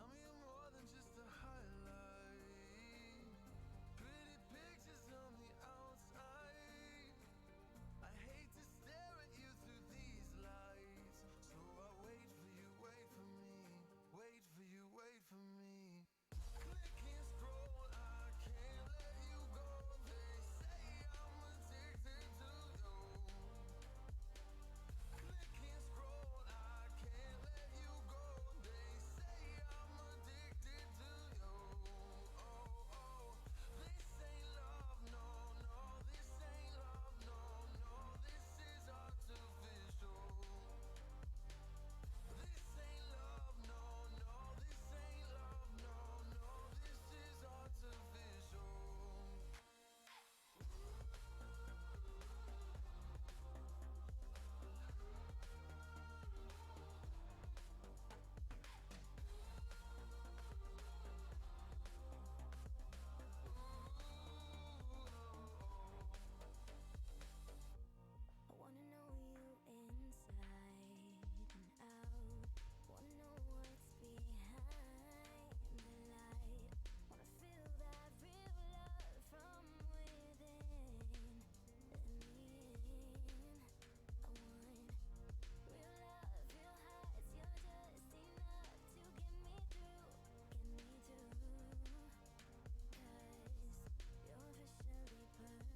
Tell me you're more than just a highlight. Pretty pictures on the outside. I hate to stare at you through these lights, so I wait for you, wait for me, wait for you, wait for me. Click and scroll, I can't let you go. They say I'm addicted to you. Click and scroll, I can't let you go. They say I'm addicted to you. Oh, oh, this ain't love, no, no, this ain't love, no, no, this is artificial. This ain't love, no, no, this ain't love, no, no, this is artificial. I wanna know you inside and out. Wanna know what's behind the light. Wanna feel that real love from within. Let me in. I want real love, real hearts. You're just enough to get me through. Get me through. 'Cause you're officially perfect.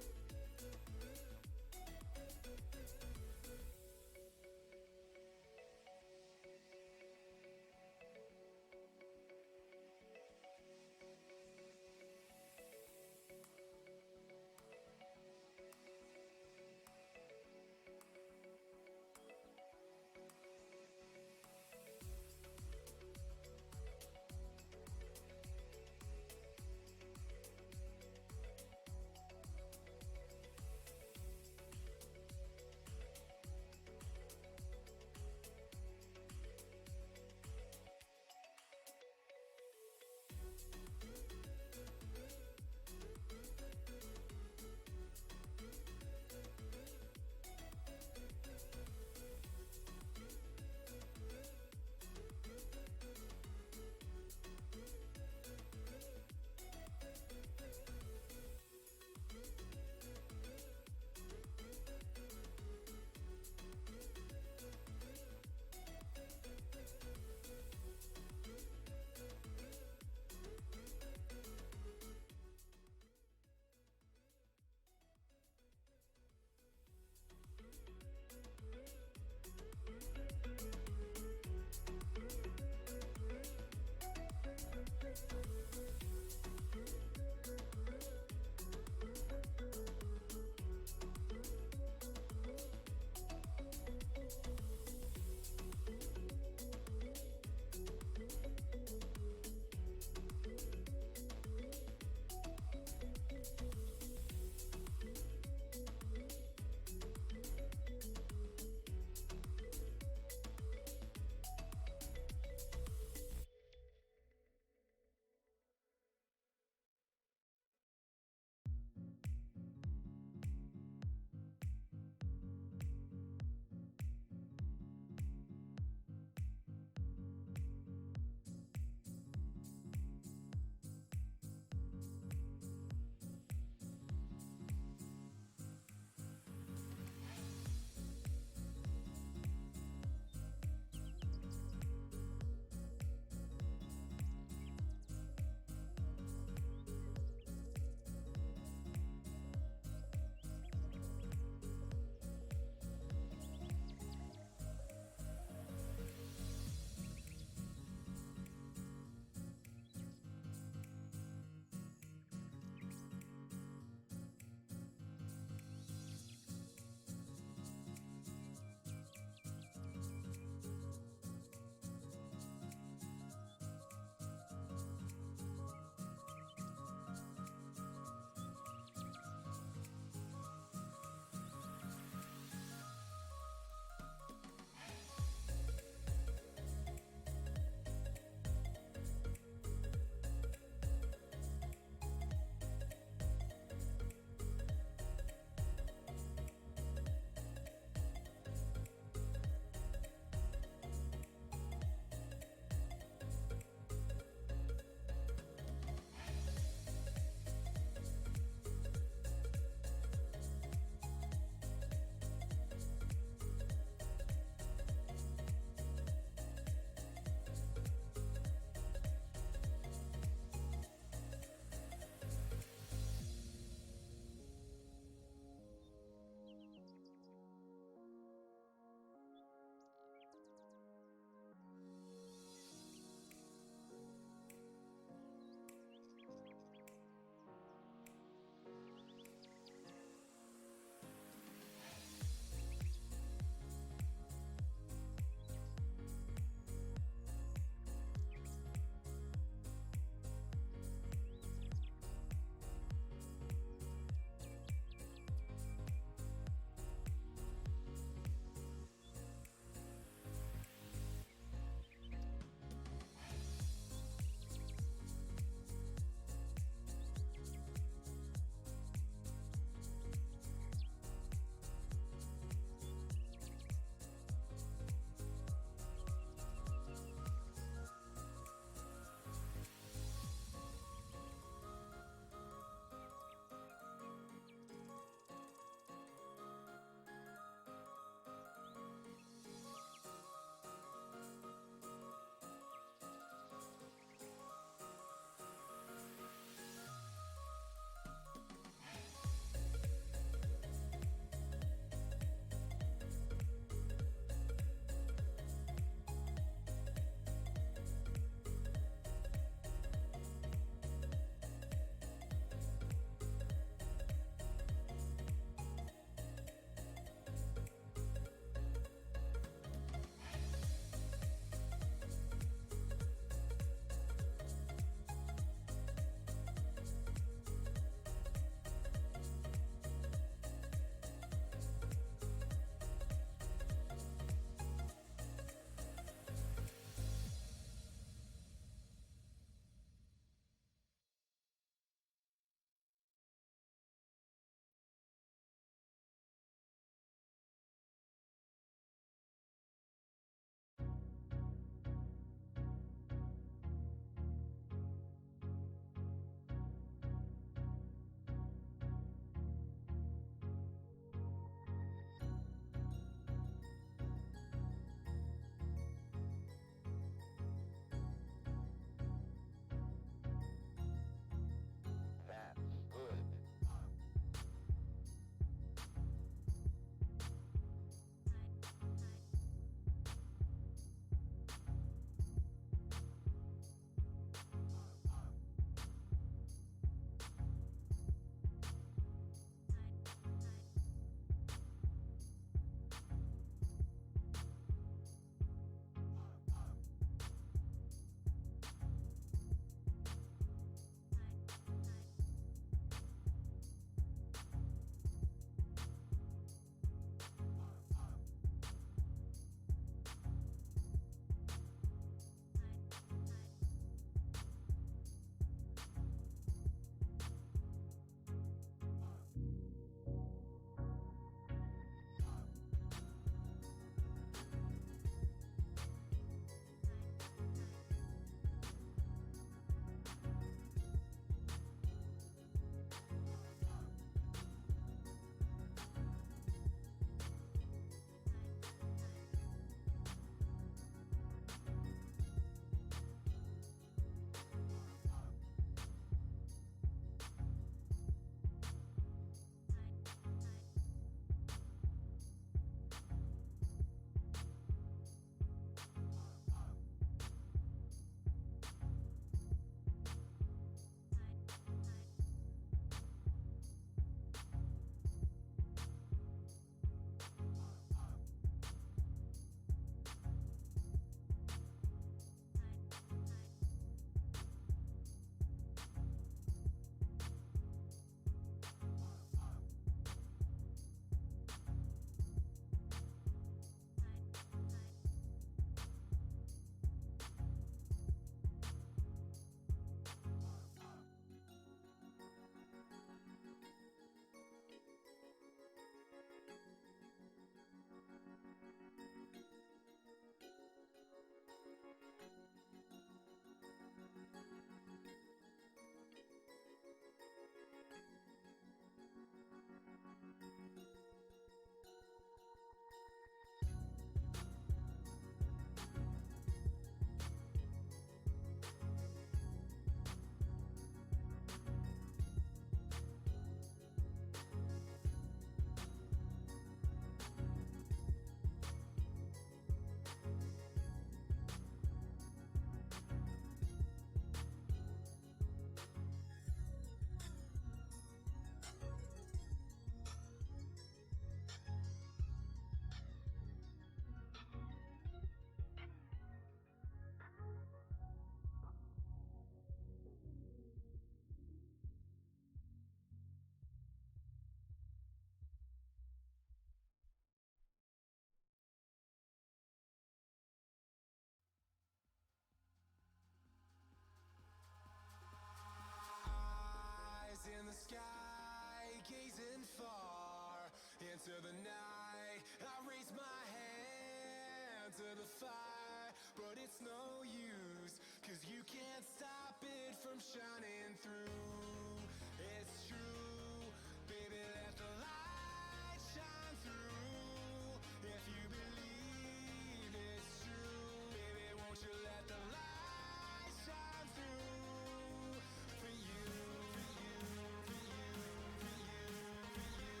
into the night. I raise my hand to the fire, but it's no use, 'cause you can't stop it from shining through. It's true, baby, let the light shine through. If you believe it's true, baby, won't you let the light shine through for you, for you, for you, for you, for you,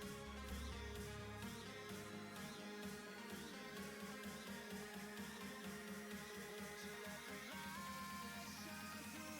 for you, won't you let the light shine through?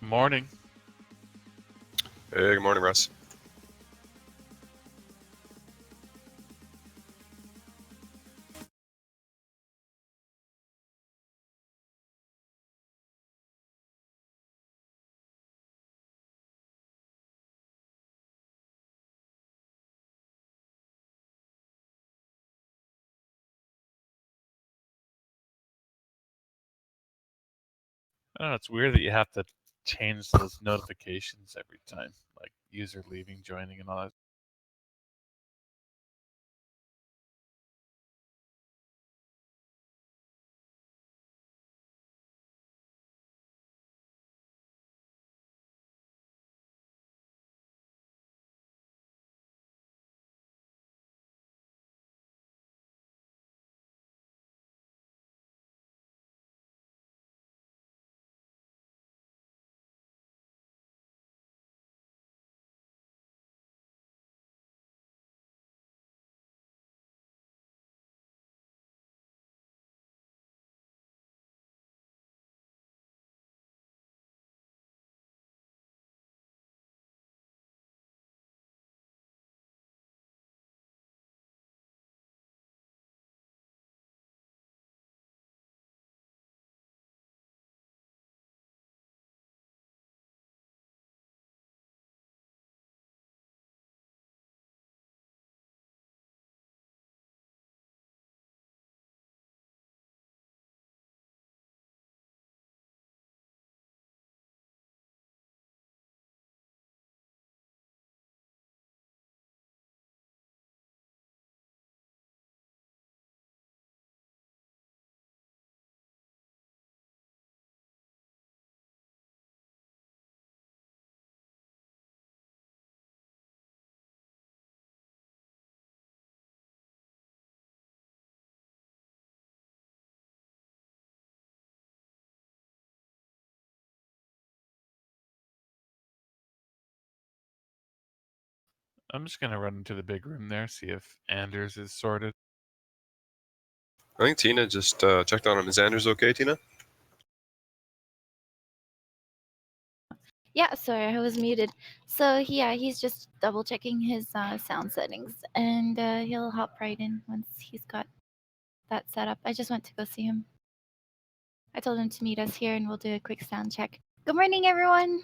Morning. Hey, good morning, Russ. I don't know, it's weird that you have to change those notifications every time, like user leaving, joining, and all that. I'm just gonna run into the big room there, see if Anders is sorted. I think Tina just checked on him. Is Anders okay, Tina? Yeah, sorry, I was muted. So yeah, he's just double checking his sound settings, and he'll hop right in once he's got that set up. I just went to go see him. I told him to meet us here, and we'll do a quick sound check. Good morning, everyone,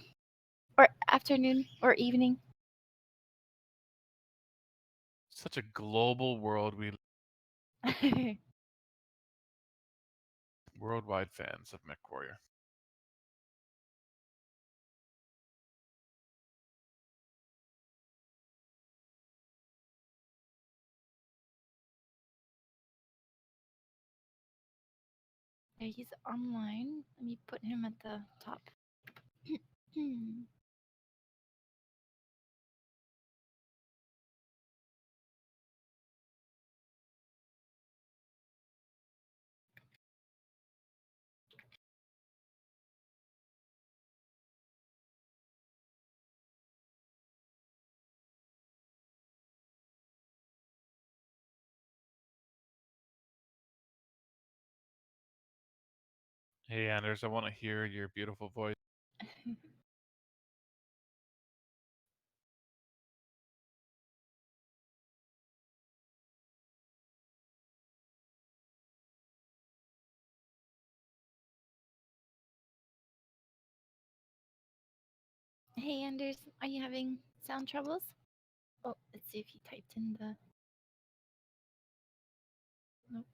or afternoon, or evening. Such a global world we worldwide fans of MechWarrior. Yeah, he's online. Let me put him at the top. Hmm. Hey, Anders, I want to hear your beautiful voice. Hey, Anders, are you having sound troubles? Oh, let's see if you typed in the. Nope.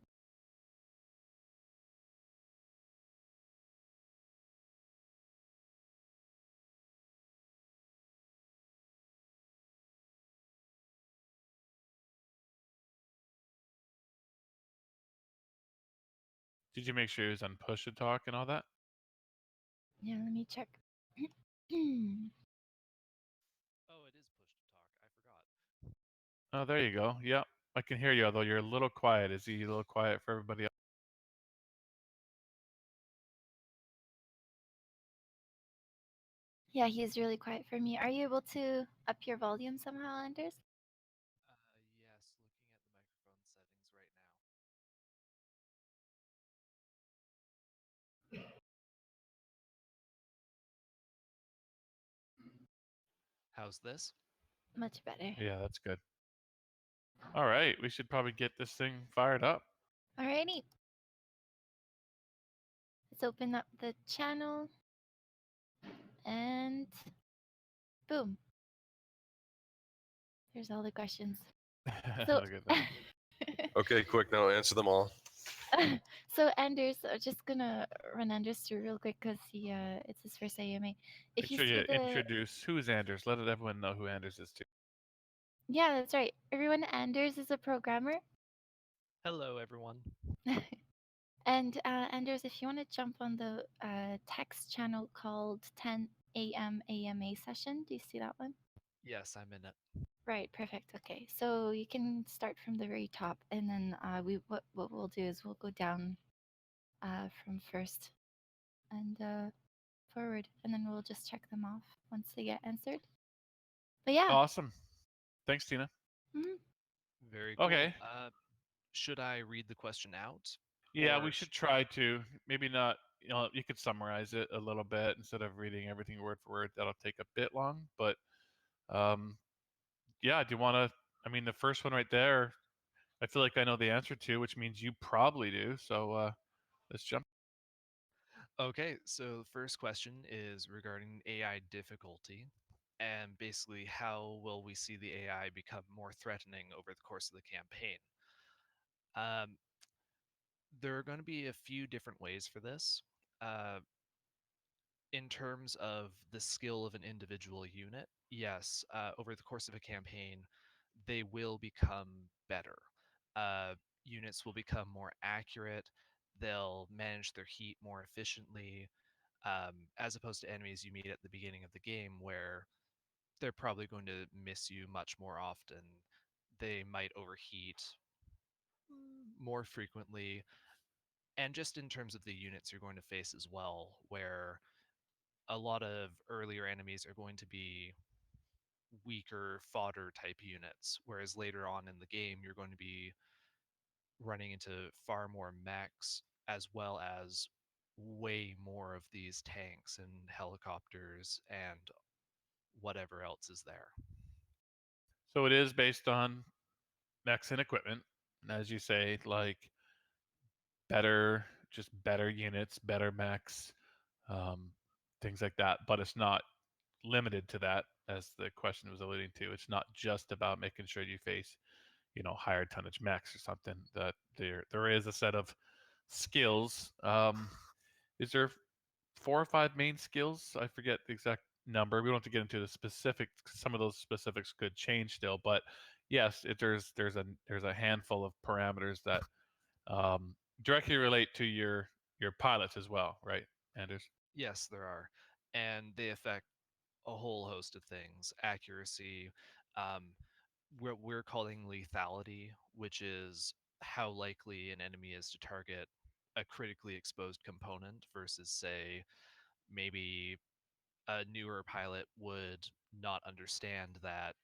Did you make sure he was on push to talk and all that? Yeah, let me check. Oh, it is push to talk. I forgot. Oh, there you go. Yep, I can hear you, although you're a little quiet. Is he a little quiet for everybody else? Yeah, he's really quiet for me. Are you able to up your volume somehow, Anders? Yes, looking at the microphone settings right now. How's this? Much better. Yeah, that's good. All right, we should probably get this thing fired up. Alrighty. Let's open up the channel and boom. There's all the questions. So, Look at that. Okay, quick now, answer them all. so Anders, I'm just gonna run Anders through real quick because it's his first AMA. If Make you sure see you the, introduce who's Anders. Let everyone know who Anders is too. yeah, that's right. Everyone, Anders is a programmer. Hello, everyone. And Anders, if you want to jump on the text channel called 10 a.m. AMA session, do you see that one? Yes, I'm in it. Right, perfect. Okay, so you can start from the very top, and then what we'll do is we'll go down from first and forward, and then we'll just check them off once they get answered. But yeah, Awesome. Thanks, Tina. mhm. Very cool. Okay. Should I read the question out? Yeah, we should try to. Maybe not. You could summarize it a little bit instead of reading everything word for word. That'll take a bit long. But um, yeah, do you want to? I mean, the first one right there, I feel like I know the answer to, which means you probably do. So let's jump. Okay, so the first question is regarding AI difficulty, and basically how will we see the AI become more threatening over the course of the campaign? Um, there are going to be a few different ways for this. Uh, in terms of the skill of an individual unit, yes, over the course of a campaign, they will become better. Units will become more accurate. They'll manage their heat more efficiently, as opposed to enemies you meet at the beginning of the game, where they're probably going to miss you much more often. They might overheat more frequently, and just in terms of the units you're going to face as well, where a lot of earlier enemies are going to be weaker fodder type units, whereas later on in the game you're going to be running into far more mechs as well as way more of these tanks and helicopters and whatever else is there. So it is based on mechs and equipment, and as you say, like better, just better units, better mechs, um, things like that. But it's not limited to that, as the question was alluding to. It's not just about making sure you face, higher tonnage mechs or something. That there is a set of skills. Is there 4 or 5 main skills? I forget the exact number. We don't have to get into the specifics. Some of those specifics could change still, but yes, there's a handful of parameters that directly relate to your pilots as well, right, Anders? Yes, there are. and they affect a whole host of things: accuracy, um, what we're calling lethality, which is how likely an enemy is to target a critically exposed component versus, say, maybe a newer pilot would not understand that,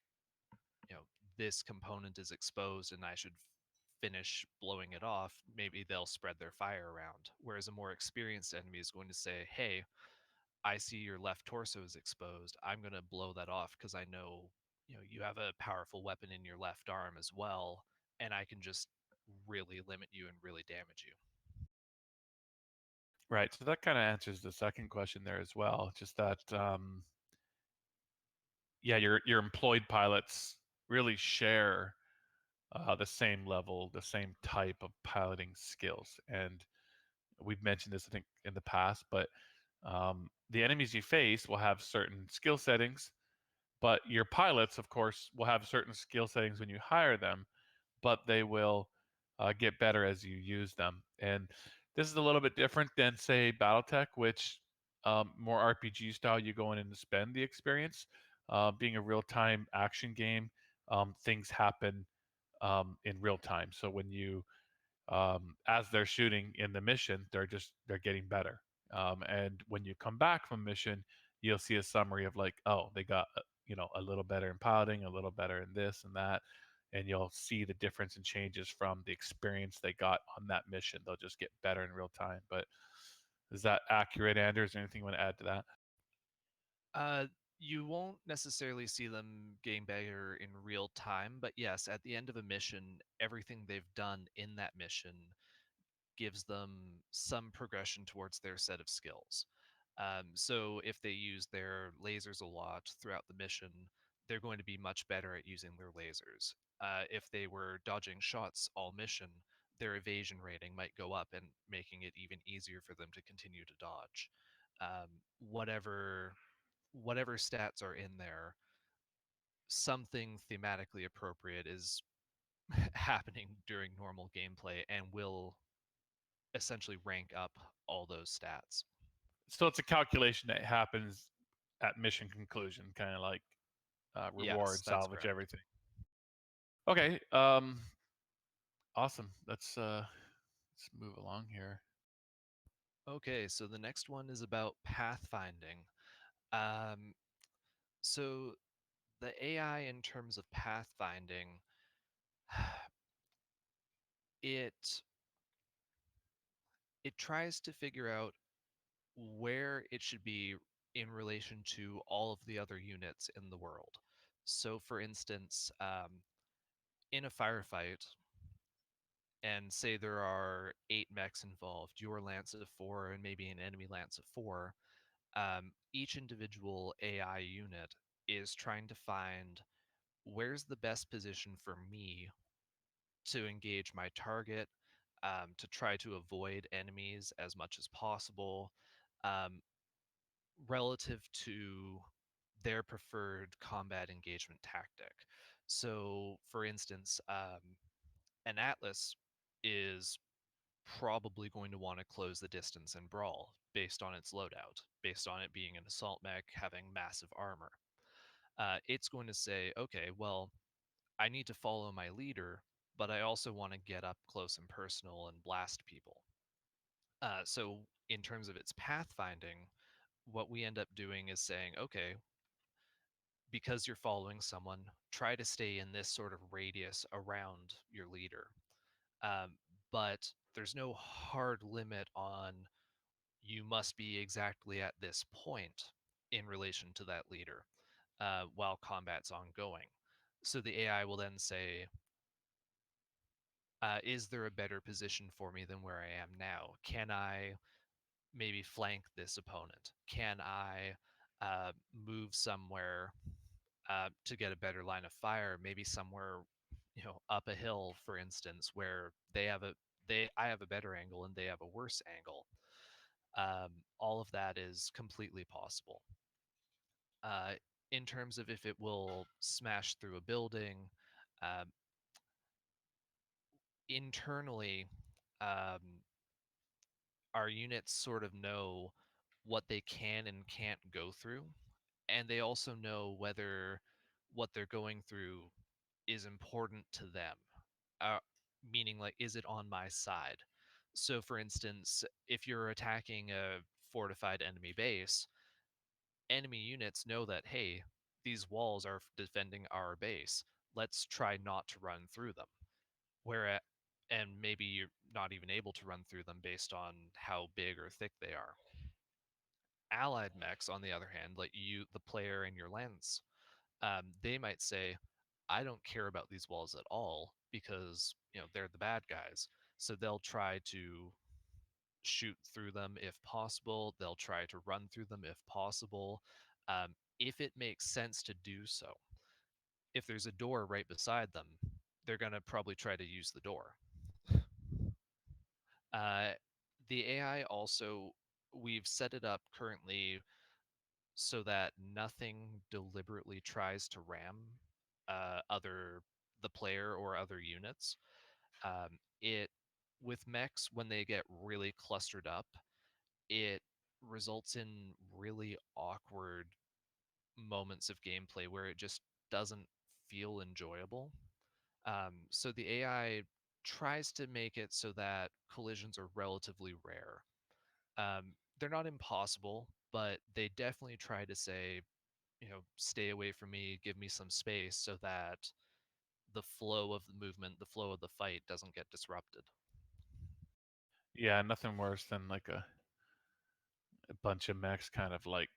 you know, this component is exposed and I should finish blowing it off. Maybe they'll spread their fire around. Whereas a more experienced enemy is going to say, hey, I see your left torso is exposed. I'm going to blow that off because I know, you have a powerful weapon in your left arm as well, and I can just really limit you and really damage you. Right. So that kind of answers the second question there as well. Just that, yeah, your employed pilots really share the same level, the same type of piloting skills. And we've mentioned this, I think, in the past, but the enemies you face will have certain skill settings, but your pilots, of course, will have certain skill settings when you hire them, but they will get better as you use them. And this is a little bit different than, say, BattleTech, which more RPG style, you go in and spend the experience. Being a real time action game, things happen in real time. So when you as they're shooting in the mission, they're getting better. And when you come back from mission, you'll see a summary of like, oh, they got a little better in piloting, a little better in this and that, and you'll see the difference and changes from the experience they got on that mission. They'll just get better in real time. But is that accurate, Anders? Anything you want to add to that? Uh, you won't necessarily see them getting better in real time, but yes, at the end of a mission, everything they've done in that mission gives them some progression towards their set of skills. So if they use their lasers a lot throughout the mission, they're going to be much better at using their lasers. If they were dodging shots all mission, their evasion rating might go up and making it even easier for them to continue to dodge. Um, whatever whatever stats are in there, something thematically appropriate is happening during normal gameplay and will essentially rank up all those stats. So it's a calculation that happens at mission conclusion, kind of like Yes, reward, that's salvage, correct. everything. Okay. Awesome. Let's move along here. Okay, so the next one is about pathfinding. Um, so the AI in terms of pathfinding, it it tries to figure out where it should be in relation to all of the other units in the world. So, for instance, in a firefight, and say there are 8 mechs involved, your lance of 4 and maybe an enemy lance of 4, each individual AI unit is trying to find where's the best position for me to engage my target, to try to avoid enemies as much as possible, um, relative to their preferred combat engagement tactic. So, for instance, an Atlas is probably going to want to close the distance and brawl based on its loadout, based on it being an assault mech having massive armor. It's going to say, okay, well, I need to follow my leader, but I also want to get up close and personal and blast people. So, in terms of its pathfinding, what we end up doing is saying, okay, because you're following someone, try to stay in this sort of radius around your leader. Um, but there's no hard limit on you must be exactly at this point in relation to that leader while combat's ongoing. So the AI will then say, is there a better position for me than where I am now? Can I maybe flank this opponent? Can I move somewhere to get a better line of fire? Maybe somewhere, up a hill, for instance, where I have a better angle and they have a worse angle. All of that is completely possible. Uh, in terms of if it will smash through a building, um, internally, um, our units sort of know what they can and can't go through, and they also know whether what they're going through is important to them. Uh, Meaning, like, is it on my side? So, for instance, if you're attacking a fortified enemy base, enemy units know that, hey, these walls are defending our base. Let's try not to run through them. Where and maybe you're not even able to run through them based on how big or thick they are. Allied mechs, on the other hand, like you, the player and your lance, they might say, I don't care about these walls at all because they're the bad guys. So they'll try to shoot through them if possible. They'll try to run through them if possible, if it makes sense to do so. If there's a door right beside them, they're gonna probably try to use the door. Uh, the AI also, we've set it up currently so that nothing deliberately tries to ram other the player or other units. It With mechs, when they get really clustered up, it results in really awkward moments of gameplay where it just doesn't feel enjoyable. So the AI tries to make it so that collisions are relatively rare. They're not impossible, but they definitely try to say, stay away from me, give me some space so that the flow of the movement, the flow of the fight doesn't get disrupted. Yeah, nothing worse than like a bunch of mechs kind of like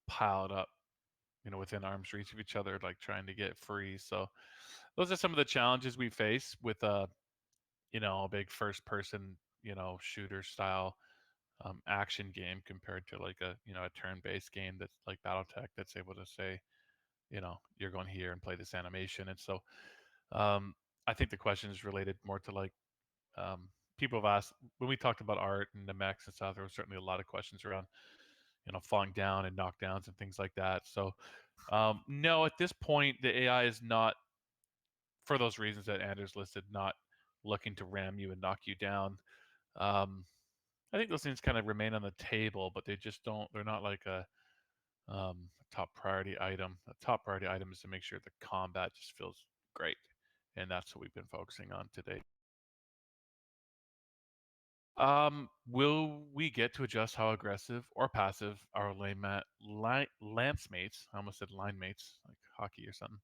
piled up, within arm's reach of each other, like trying to get free. So those are some of the challenges we face with a big first person, shooter style action game compared to like a turn-based game that's like BattleTech that's able to say, you're going here and play this animation. And so um, I think the question is related more to like um, people have asked when we talked about art and the mechs and stuff. There was certainly a lot of questions around, falling down and knockdowns and things like that. So no, at this point, the AI is not, for those reasons that Anders listed, not looking to ram you and knock you down. Um, I think those things kind of remain on the table, but they just don't. They're not like a top priority item. A top priority item is to make sure the combat just feels great, and that's what we've been focusing on today. Will we get to adjust how aggressive or passive our lance mates, I almost said line mates, like hockey or something,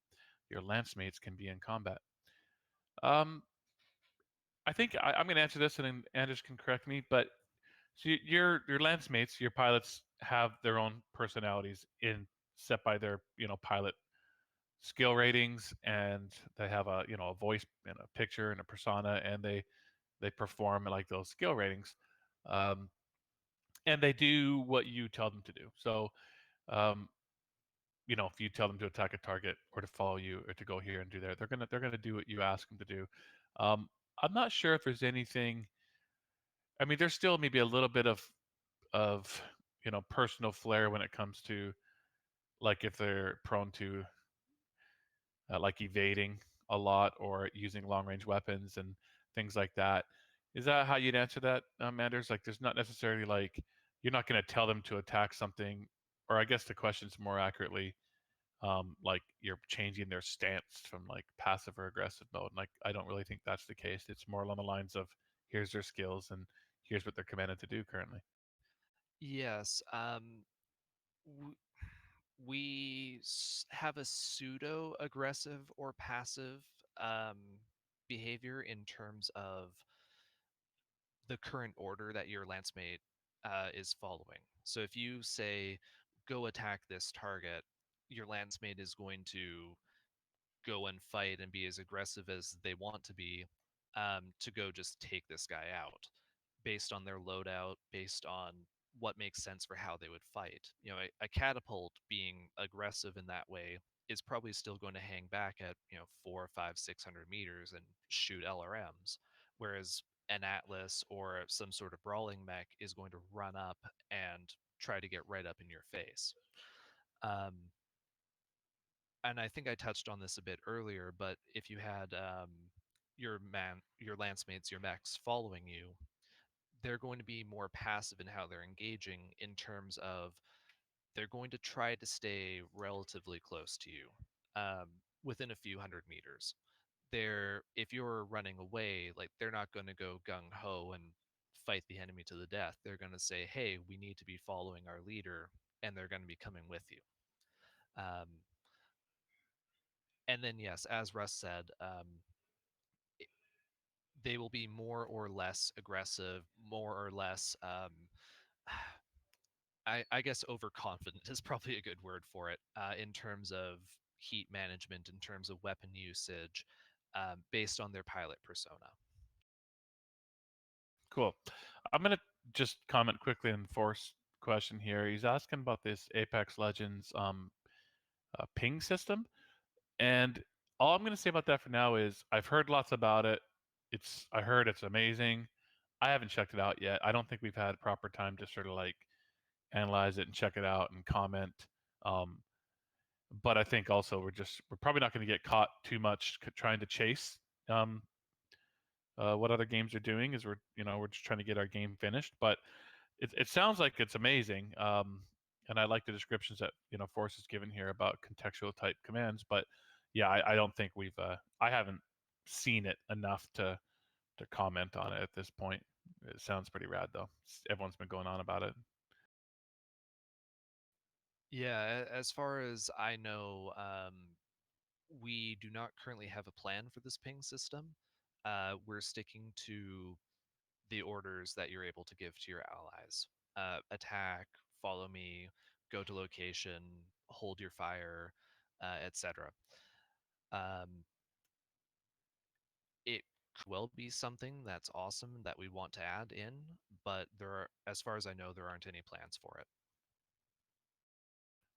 your lance mates can be in combat? Um, I think I'm going to answer this, and then Anders can correct me. But so your lance mates, your pilots, have their own personalities in set by their pilot skill ratings, and they have a voice and a picture and a persona, and they perform like those skill ratings. Um, and they do what you tell them to do. So, um, if you tell them to attack a target or to follow you or to go here and do there, they're gonna do what you ask them to do. Um, I'm not sure if there's anything. I mean, there's still maybe a little bit of personal flair when it comes to like if they're prone to like evading a lot or using long range weapons and things like that. Is that how you'd answer that, Anders? Like, there's not necessarily like you're not going to tell them to attack something, or I guess the question's more accurately, like you're changing their stance from like passive or aggressive mode. Like, I don't really think that's the case. It's more along the lines of here's their skills and here's what they're commanded to do currently. Yes, w- we have a pseudo aggressive or passive um, behavior in terms of the current order that your lance mate is following. So if you say, go attack this target, your lance mate is going to go and fight and be as aggressive as they want to be, to go just take this guy out based on their loadout, based on what makes sense for how they would fight. A catapult being aggressive in that way is probably still going to hang back at 4, 5, 600 meters and shoot LRMs, whereas an Atlas or some sort of brawling mech is going to run up and try to get right up in your face. Um, and I think I touched on this a bit earlier, but if you had your lance mates, your mechs following you, they're going to be more passive in how they're engaging, in terms of they're going to try to stay relatively close to you, um, within a few hundred meters. They're, if you're running away, like, they're not going to go gung ho and fight the enemy to the death. They're going to say, hey, we need to be following our leader, and they're going to be coming with you. um, and then, yes, as Russ said, they will be more or less aggressive, more or less, I guess overconfident is probably a good word for it, in terms of heat management, in terms of weapon usage, based on their pilot persona. Cool. I'm gonna just comment quickly on Force question here. He's asking about this Apex Legends ping system, and all I'm gonna say about that for now is I've heard lots about it. I heard it's amazing. I haven't checked it out yet. I don't think we've had proper time to sort of like analyze it and check it out and comment. Um, but I think also we're probably not going to get caught too much trying to chase um, what other games are doing. Is we're just trying to get our game finished. But it sounds like it's amazing, and I like the descriptions that Force is given here about contextual type commands. But yeah, I don't think I haven't seen it enough to comment on it at this point. It sounds pretty rad though. Everyone's been going on about it. Yeah, as far as I know, we do not currently have a plan for this ping system. We're sticking to the orders that you're able to give to your allies: attack, follow me, go to location, hold your fire, etc. Um, it will be something that's awesome that we want to add in, but as far as I know, there aren't any plans for it.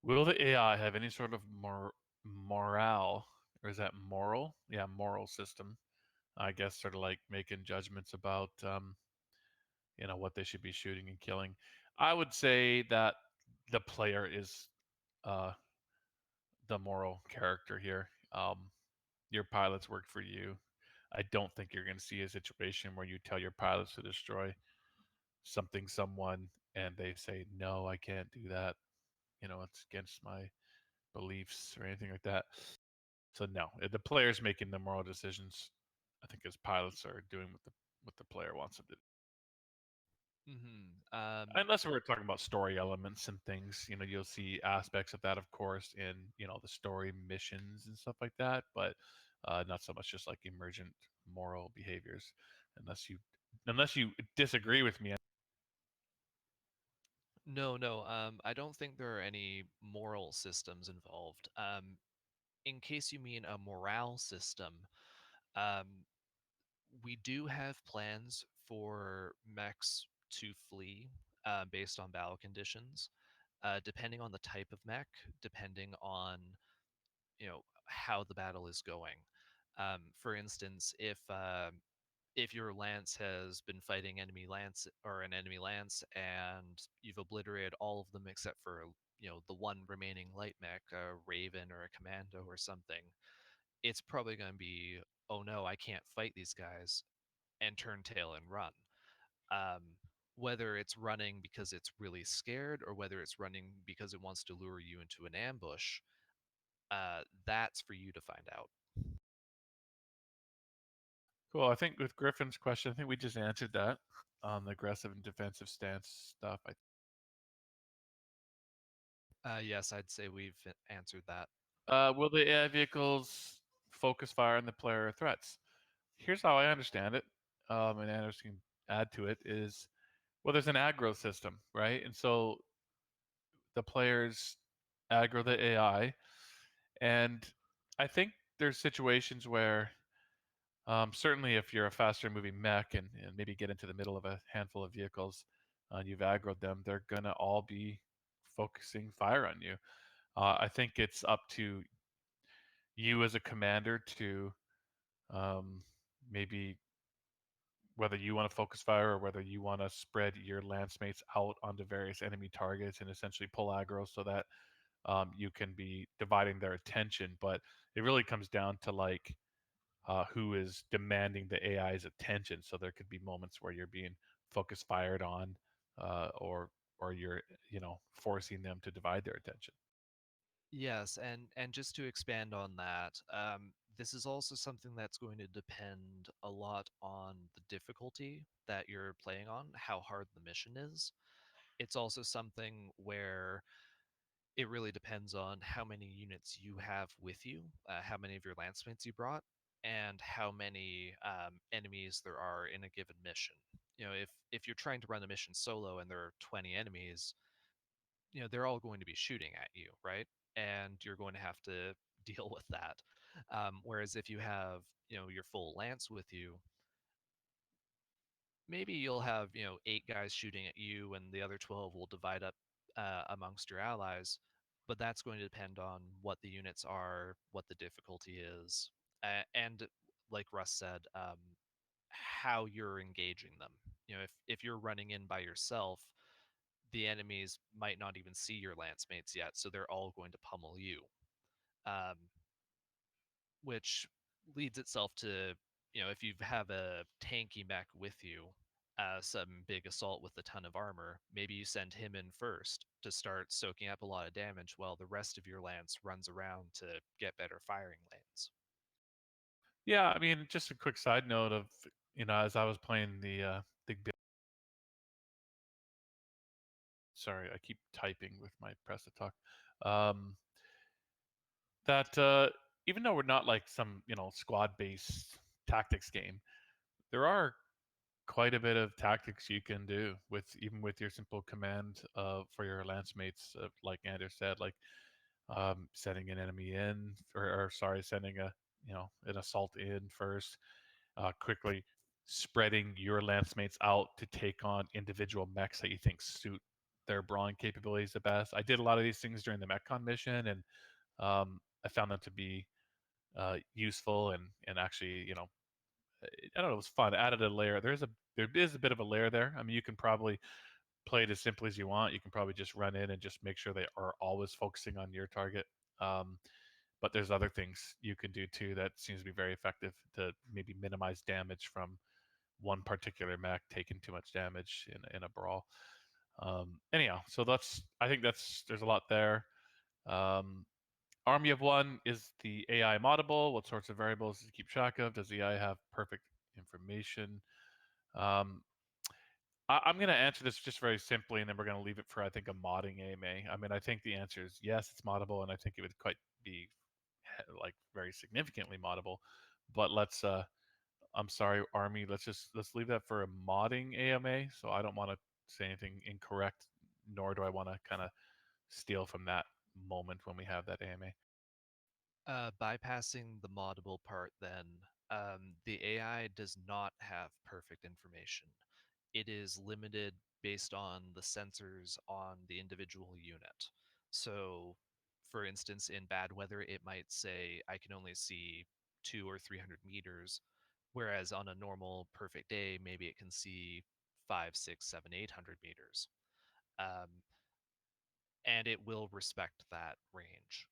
Will the AI have any sort of morale, or is that moral? Yeah, moral system. I guess sort of like making judgments about what they should be shooting and killing. I would say that the player is uh, the moral character here. Your pilots work for you. I don't think you're going to see a situation where you tell your pilots to destroy someone, and they say, no, I can't do that. It's against my beliefs or anything like that. So no, the player's making the moral decisions. I think as pilots are doing what the player wants them to do. Unless we're talking about story elements and things, you'll see aspects of that, of course, in the story missions and stuff like that, but not so much just like emergent moral behaviors, unless you disagree with me. No, no, I don't think there are any moral systems involved. In case you mean a morale system, um, we do have plans for mechs to flee, based on battle conditions, depending on the type of mech, depending on how the battle is going. For instance, if your lance has been fighting enemy lance or an enemy lance, and you've obliterated all of them except for the one remaining light mech, a raven or a commando or something, it's probably going to be, oh no, I can't fight these guys, and turn tail and run. um, whether it's running because it's really scared, or whether it's running because it wants to lure you into an ambush, that's for you to find out. Cool. I think with Griffin's question, I think we just answered that on the aggressive and defensive stance stuff. Yes, I'd say we've answered that. Will the AI vehicles focus fire on the player threats? Here's how I understand it, and Anders can add to it, is, well, there's an aggro system, right? And so the players aggro the AI, and I think there's situations where, certainly if you're a faster moving mech and maybe get into the middle of a handful of vehicles and you've aggroed them, they're going to all be focusing fire on you. I think it's up to you as a commander to um, maybe whether you want to focus fire or whether you want to spread your lance mates out onto various enemy targets and essentially pull aggro so that you can be dividing their attention. But it really comes down to like who is demanding the AI's attention. So there could be moments where you're being focus fired on, or you're forcing them to divide their attention. Yes, and just to expand on that, this is also something that's going to depend a lot on the difficulty that you're playing on, how hard the mission is. It's also something where it really depends on how many units you have with you, how many of your lancemates you brought, and how many enemies there are in a given mission. If you're trying to run a mission solo and there are 20 enemies, they're all going to be shooting at you, right? And you're going to have to deal with that. Whereas if you have, your full lance with you, maybe you'll have, 8 guys shooting at you, and the other 12 will divide up amongst your allies. But that's going to depend on what the units are, what the difficulty is, and like Russ said, how you're engaging them. If you're running in by yourself, the enemies might not even see your lance mates yet, so they're all going to pummel you. Um, which leads itself to, if you have a tanky mech with you, some big assault with a ton of armor, maybe you send him in first to start soaking up a lot of damage while the rest of your lance runs around to get better firing lanes. Yeah, I mean, just a quick side note of, as I was playing the big build. Sorry, I keep typing with my press to talk. Um, that even though we're not like some squad-based tactics game, there are quite a bit of tactics you can do with even with your simple command for your lance mates, like Anders said, like sending an enemy in, or sorry, sending an assault in first, quickly spreading your lance mates out to take on individual mechs that you think suit their brawling capabilities the best. I did a lot of these things during the MechCon mission, and I found them to be useful, and actually, I don't know, it was fun. It added a layer. There is a bit of a layer there. I mean, you can probably play it as simply as you want. You can probably just run in and just make sure they are always focusing on your target. Um, but there's other things you can do too that seems to be very effective to maybe minimize damage from one particular mech taking too much damage in a brawl. Anyhow, so I think there's a lot there. Um, Army of One, is the AI moddable? What sorts of variables does it keep track of? Does the AI have perfect information? Um, I'm going to answer this just very simply, and then we're going to leave it for, I think, a modding AMA. I mean, I think the answer is yes, it's moddable, and I think it would quite be like very significantly moddable. But I'm sorry, Army, let's leave that for a modding AMA. So I don't want to say anything incorrect, nor do I want to kind of steal from that moment when we have that AMA. Bypassing the moddable part, then, the AI does not have perfect information. It is limited based on the sensors on the individual unit. So, for instance, in bad weather, it might say, I can only see 200 or 300 meters, whereas on a normal perfect day, maybe it can see 5, 6, 7, 800 meters. Um, and it will respect that range.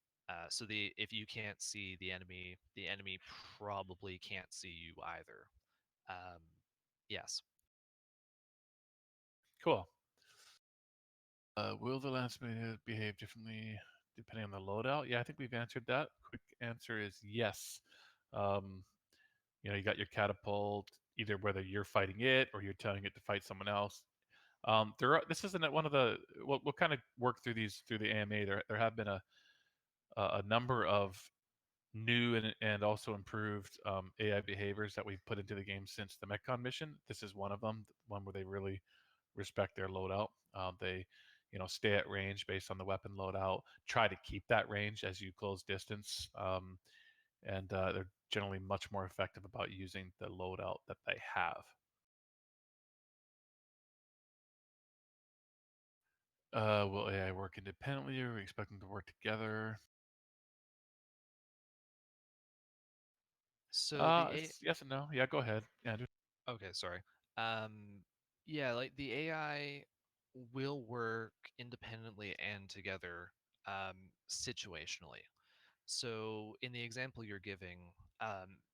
So if you can't see the enemy probably can't see you either. Um, yes. Cool. Will the landsman behave differently depending on the loadout? Yeah, I think we've answered that. Quick answer is yes. Um, you got your catapult, either whether you're fighting it or you're telling it to fight someone else. This isn't one of the. We'll kind of work through these through the AMA. There have been a number of new and also improved AI behaviors that we've put into the game since the MechCon mission. This is one of them, one where they really respect their loadout. They, stay at range based on the weapon loadout. Try to keep that range as you close distance, and they're generally much more effective about using the loadout that they have. Will AI work independently, or are we expect them to work together? So the It's yes and no. Yeah, go ahead, Andrew. Okay, sorry. Yeah, like the AI will work independently and together, situationally. So in the example you're giving,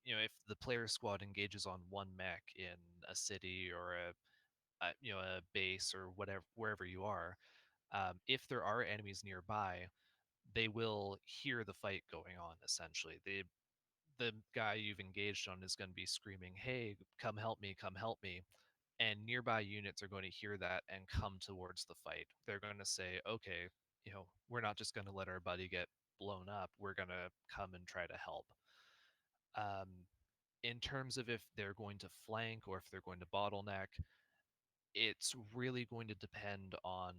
if the player squad engages on one mech in a city or a base or whatever wherever you are, if there are enemies nearby, they will hear the fight going on. Essentially, the guy you've engaged on is going to be screaming, "Hey, come help me! Come help me!" And nearby units are going to hear that and come towards the fight. They're going to say, "Okay, we're not just going to let our buddy get blown up. We're going to come and try to help." Um, in terms of if they're going to flank or if they're going to bottleneck, it's really going to depend on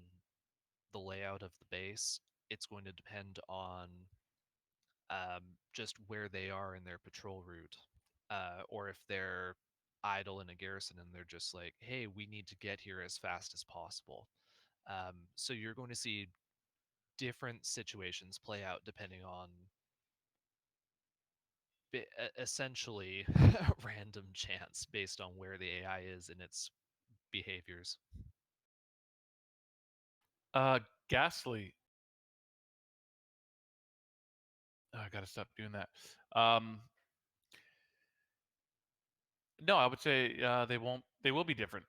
the layout of the base. It's going to depend on just where they are in their patrol route, or if they're idle in a garrison and they're just like, "Hey, we need to get here as fast as possible." So you're going to see different situations play out depending on essentially random chance based on where the AI is in its behaviors. Ghastly. Oh, I gotta stop doing that. Um, no, I would say they won't. They will be different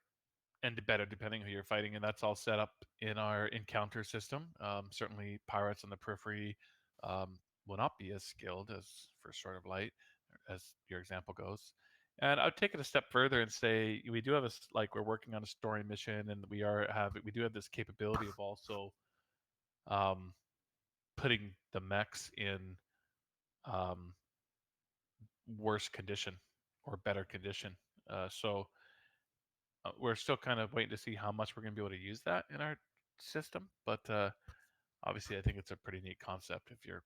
and better depending who you're fighting, and that's all set up in our encounter system. Certainly, pirates on the periphery will not be as skilled as First Sword of Light, as your example goes. And I'd take it a step further and say we do have like we're working on a story mission, and we do have this capability of also um, putting the mechs in um, worse condition or better condition. So we're still kind of waiting to see how much we're going to be able to use that in our system. But obviously, I think it's a pretty neat concept if you're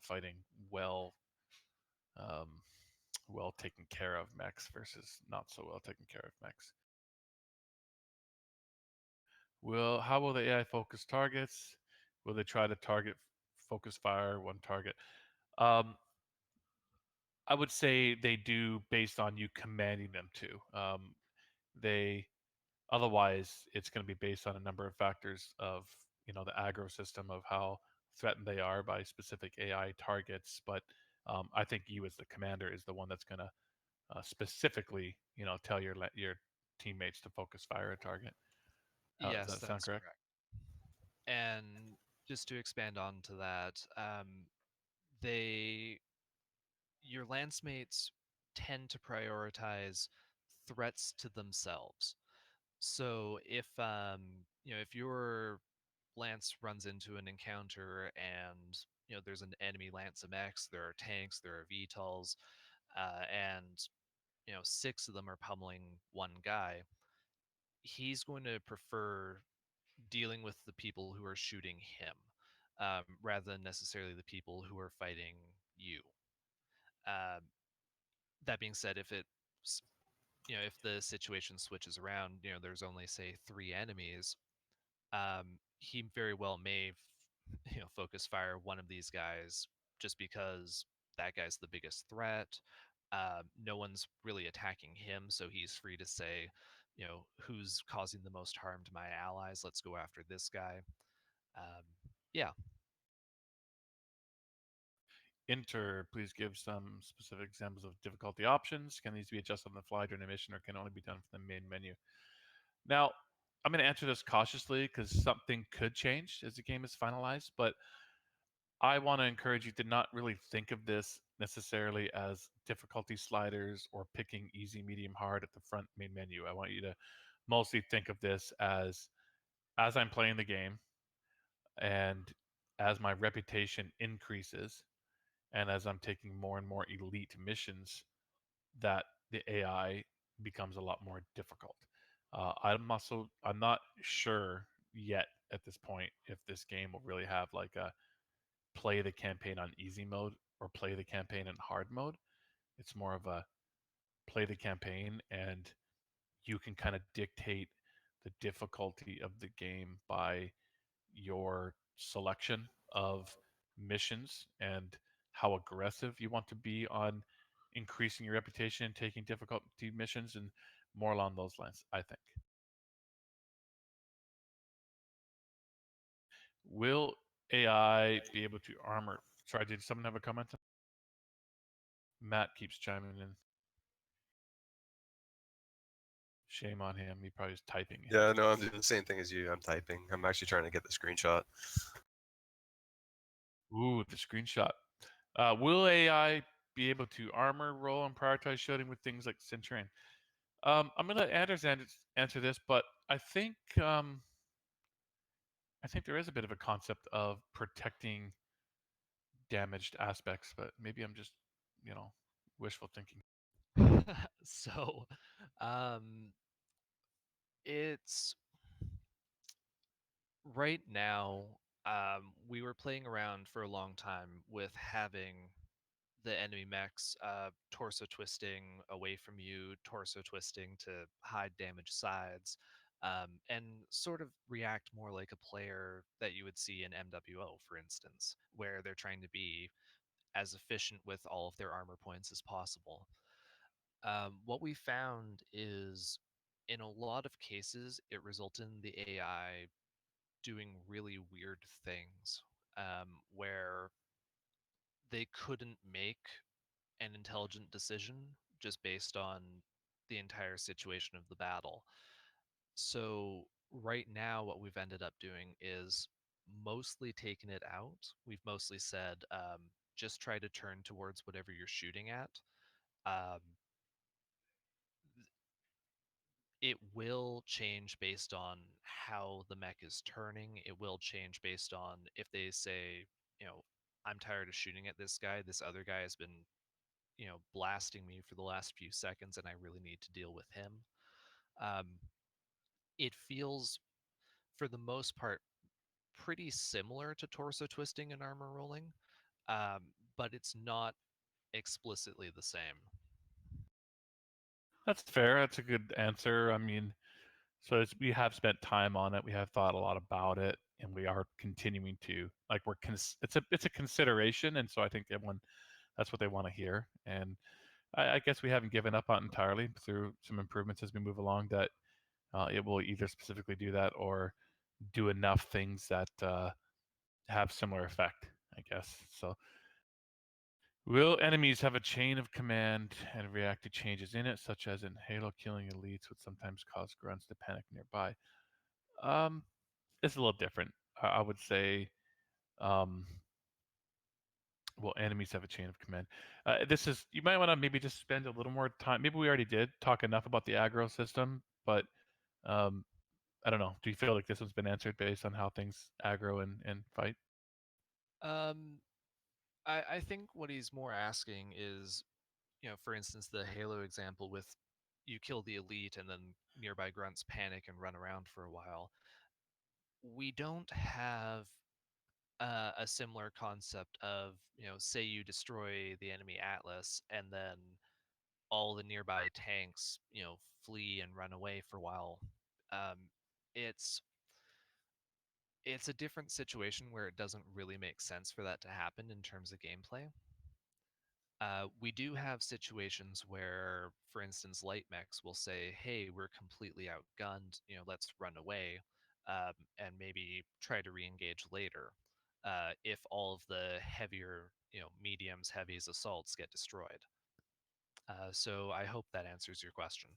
fighting well um, well taken care of mechs versus not so well taken care of mechs. How will the AI focus targets? Will they try to target focus fire one target? Um, I would say they do based on you commanding them to. They Otherwise, it's going to be based on a number of factors of the aggro system of how threatened they are by specific AI targets. But I think you as the commander is the one that's going to specifically tell your teammates to focus fire a target. Does Yes, that sound that's correct? correct. And just to expand on to that, they your lance mates tend to prioritize threats to themselves. So if your lance runs into an encounter and there's an enemy lance MX, there are tanks, there are VTOLs, and six of them are pummeling one guy, he's going to prefer dealing with the people who are shooting him, rather than necessarily the people who are fighting you. Um, that being said, if the situation switches around, there's only say three enemies, he very well may focus fire one of these guys just because that guy's the biggest threat. No one's really attacking him, so he's free to say, who's causing the most harm to my allies. Let's go after this guy. Um, yeah, Enter, please give some specific examples of difficulty options. Can these be adjusted on the fly during a mission or can only be done from the main menu? Now, I'm going to answer this cautiously because something could change as the game is finalized, but I want to encourage you to not really think of this necessarily as difficulty sliders or picking easy, medium, hard at the front main menu. I want you to mostly think of this as I'm playing the game and as my reputation increases and as I'm taking more and more elite missions, that the AI becomes a lot more difficult. I'm not sure yet at this point if this game will really have like a play the campaign on easy mode or play the campaign in hard mode. It's more of a play the campaign and you can kind of dictate the difficulty of the game by your selection of missions and how aggressive you want to be on increasing your reputation and taking difficulty missions and more along those lines, I think. Will AI be able to armor? Sorry, did someone have a comment? Matt keeps chiming in. Shame on him. He probably is typing. Yeah, no, I'm doing the same thing as you. I'm typing. I'm actually trying to get the screenshot. Ooh, the screenshot. Will AI be able to armor roll and prioritize shooting with things like Centurion? I'm gonna let Anders answer this, but I think there is a bit of a concept of protecting damaged aspects, but maybe I'm just, you know, wishful thinking. So, um, it's right now. We were playing around for a long time with having the enemy mechs torso twisting away from you, torso twisting to hide damaged sides, and sort of react more like a player that you would see in MWO, for instance, where they're trying to be as efficient with all of their armor points as possible. What we found is in a lot of cases, it resulted in the AI doing really weird things where they couldn't make an intelligent decision just based on the entire situation of the battle. So, right now, what we've ended up doing is mostly taken it out. We've mostly said just try to turn towards whatever you're shooting at. Um, it will change based on how the mech is turning. It will change based on if they say, you know, I'm tired of shooting at this guy. This other guy has been, blasting me for the last few seconds, and I really need to deal with him. Um, it feels, for the most part, pretty similar to torso twisting and armor rolling, um, but it's not explicitly the same. That's fair. That's a good answer. I mean, we have spent time on it. We have thought a lot about it, and we are continuing to like it's a consideration, and so I think everyone that's what they want to hear. And I guess we haven't given up on it entirely through some improvements as we move along that it will either specifically do that or do enough things that have similar effect, I guess. So, will enemies have a chain of command and react to changes in it, such as in Halo, killing elites would sometimes cause grunts to panic nearby? Um, it's a little different. I would say, um, well, enemies have a chain of command. This is you might want to maybe just spend a little more time. Maybe we already did talk enough about the aggro system, but um, I don't know. Do you feel like this one's been answered based on how things aggro and fight? Um, I think what he's more asking is, for instance, the Halo example with you kill the elite and then nearby grunts panic and run around for a while. We don't have a similar concept of, say you destroy the enemy Atlas and then all the nearby tanks, flee and run away for a while. Um, it's it's a different situation where it doesn't really make sense for that to happen in terms of gameplay. We do have situations where, for instance, light mechs will say, "Hey, we're completely outgunned. Let's run away, and maybe try to re-engage later." If all of the heavier, mediums, heavies, assaults get destroyed. So I hope that answers your question.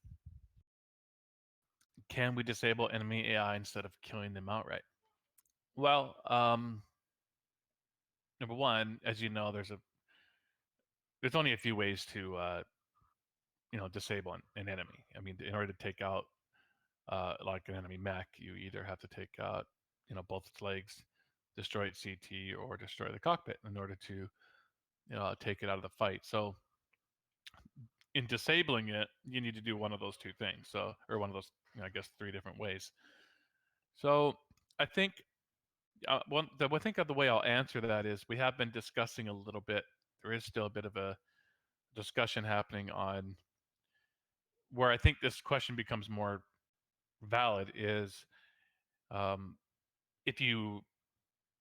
Can we disable enemy AI instead of killing them outright? Well, number one, as you know, there's only a few ways to disable an enemy. I mean, in order to take out like an enemy mech, you either have to take out both its legs, destroy its CT, or destroy the cockpit in order to take it out of the fight. So in disabling it, you need to do one of those two things. So or one of those, I guess, three different ways. So I think I think of the way I'll answer that is we have been discussing a little bit. There is still a bit of a discussion happening on where I think this question becomes more valid is um, if you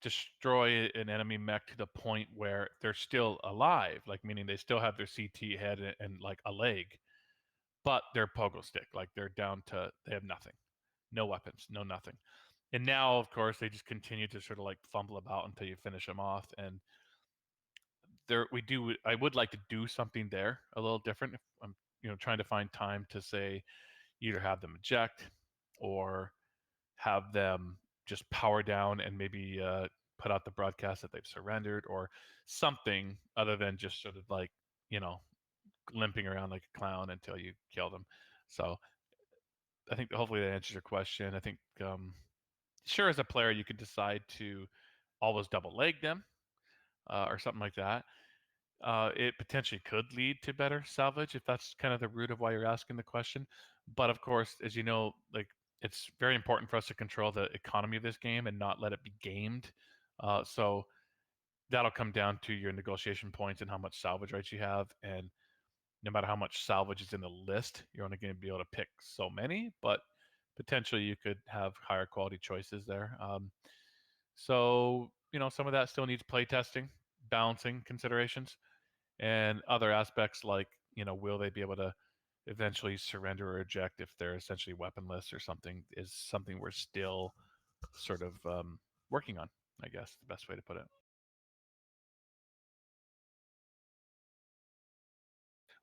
destroy an enemy mech to the point where they're still alive, like meaning they still have their CT head and like a leg, but they're pogo stick, like they're down to they have nothing, no weapons, no nothing. And now, of course, they just continue to sort of like fumble about until you finish them off. And there we do. I would like to do something there a little different. If I'm trying to find time to say either have them eject or have them just power down and maybe put out the broadcast that they've surrendered or something other than just sort of like you know limping around like a clown until you kill them. So I think hopefully that answers your question. I think sure as a player you could decide to always double leg them or something like that. It potentially could lead to better salvage if that's kind of the root of why you're asking the question. But of course, as you know, like it's very important for us to control the economy of this game and not let it be gamed. So that'll come down to your negotiation points and how much salvage rights you have. And no matter how much salvage is in the list, you're only going to be able to pick so many. But potentially, you could have higher quality choices there. So some of that still needs play testing, balancing considerations and other aspects like will they be able to eventually surrender or eject if they're essentially weaponless or something is something we're still sort of working on, I guess the best way to put it.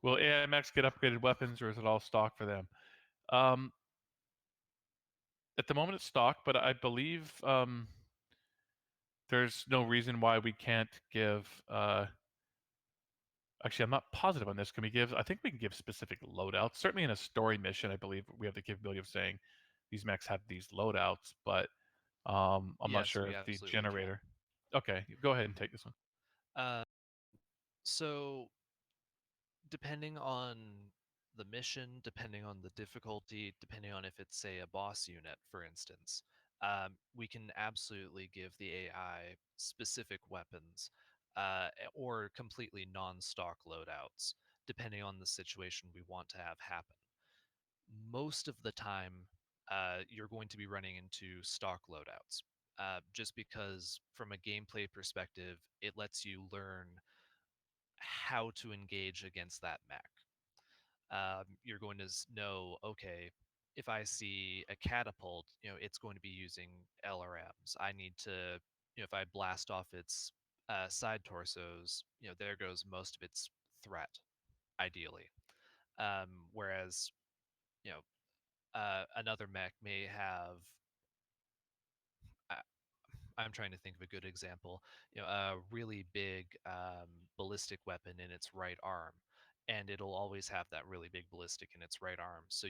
Will AIMX get upgraded weapons or is it all stock for them? um, at the moment it's stock, but I believe there's no reason why we can't give actually, I'm not positive on this. Can we give? I think we can give specific loadouts. Certainly in a story mission, I believe we have the capability of saying these mechs have these loadouts, but I'm not Yes, sure we if the absolutely can. generator. Okay, go ahead and take this one. Uh, so depending on the mission, depending on the difficulty, depending on if it's, say, a boss unit, for instance, we can absolutely give the AI specific weapons or completely non stock loadouts, depending on the situation we want to have happen. Most of the time, you're going to be running into stock loadouts. Just because, from a gameplay perspective, it lets you learn how to engage against that mech. You're going to know, okay, if I see a catapult, it's going to be using LRMs. I need to, if I blast off its side torsos, there goes most of its threat, ideally. Whereas, you know, another mech may have. Uh, I'm trying to think of a good example. A really big ballistic weapon in its right arm, and it'll always have that really big ballistic in its right arm. So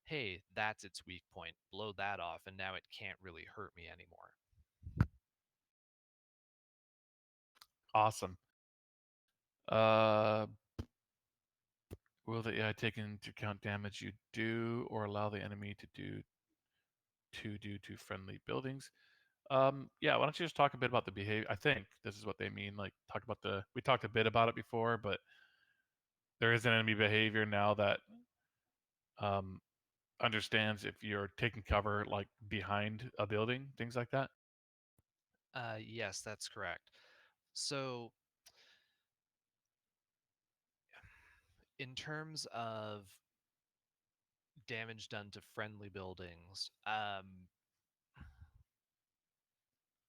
hey, that's its weak point. Blow that off, and now it can't really hurt me anymore. Awesome. Uh, will the AI take into account damage you do or allow the enemy to friendly buildings? Yeah, why don't you just talk a bit about the behavior? I think this is what they mean. Like talk about we talked a bit about it before, but there is an enemy behavior now that um, understands if you're taking cover like behind a building, things like that. Yes, that's correct. So, in terms of damage done to friendly buildings,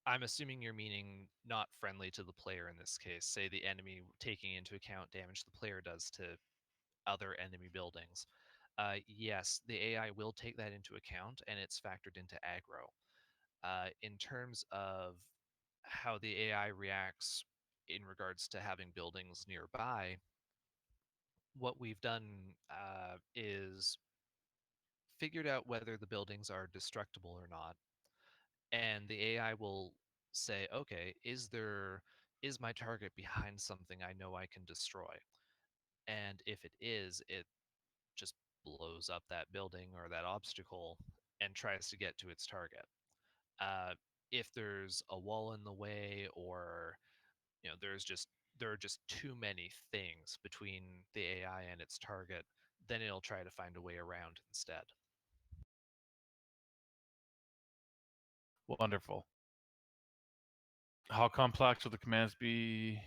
I'm assuming you're meaning not friendly to the player in this case, say the enemy taking into account damage the player does to other enemy buildings. Yes, the AI will take that into account and it's factored into aggro. In terms of how the AI reacts in regards to having buildings nearby, what we've done is figured out whether the buildings are destructible or not, and the AI will say, okay, is my target behind something I know I can destroy? And if it is, it just blows up that building or that obstacle and tries to get to its target. Uh, if there's a wall in the way, or there are just too many things between the AI and its target, then it'll try to find a way around instead. Wonderful. How complex will the commands be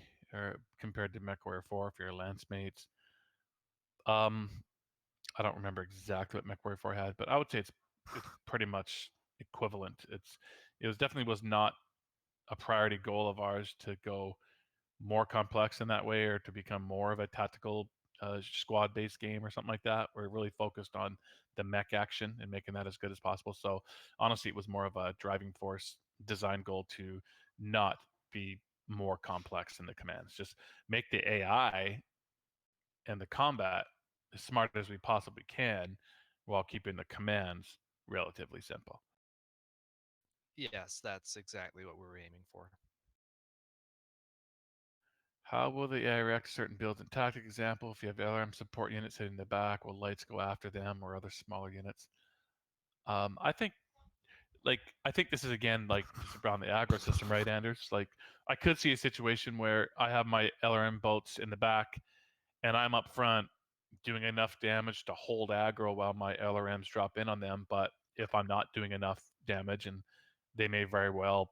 compared to MechWarrior 4 if you're lance mates? Um, I don't remember exactly what MechWarrior 4 had, but I would say it's pretty much equivalent. It definitely was not a priority goal of ours to go more complex in that way, or to become more of a tactical squad-based game or something like that. We're really focused on the mech action and making that as good as possible. So honestly, it was more of a driving force design goal to not be more complex in the commands. Just make the AI and the combat as smart as we possibly can while keeping the commands relatively simple. Yes, that's exactly what we were aiming for. How will the AI react to certain builds and tactic? Example, if you have LRM support units hitting the back, will lights go after them or other smaller units? I think I think this is again like just around the aggro system, right, Anders? Like I could see a situation where I have my LRM boats in the back and I'm up front doing enough damage to hold aggro while my LRMs drop in on them. But if I'm not doing enough damage, and they may very well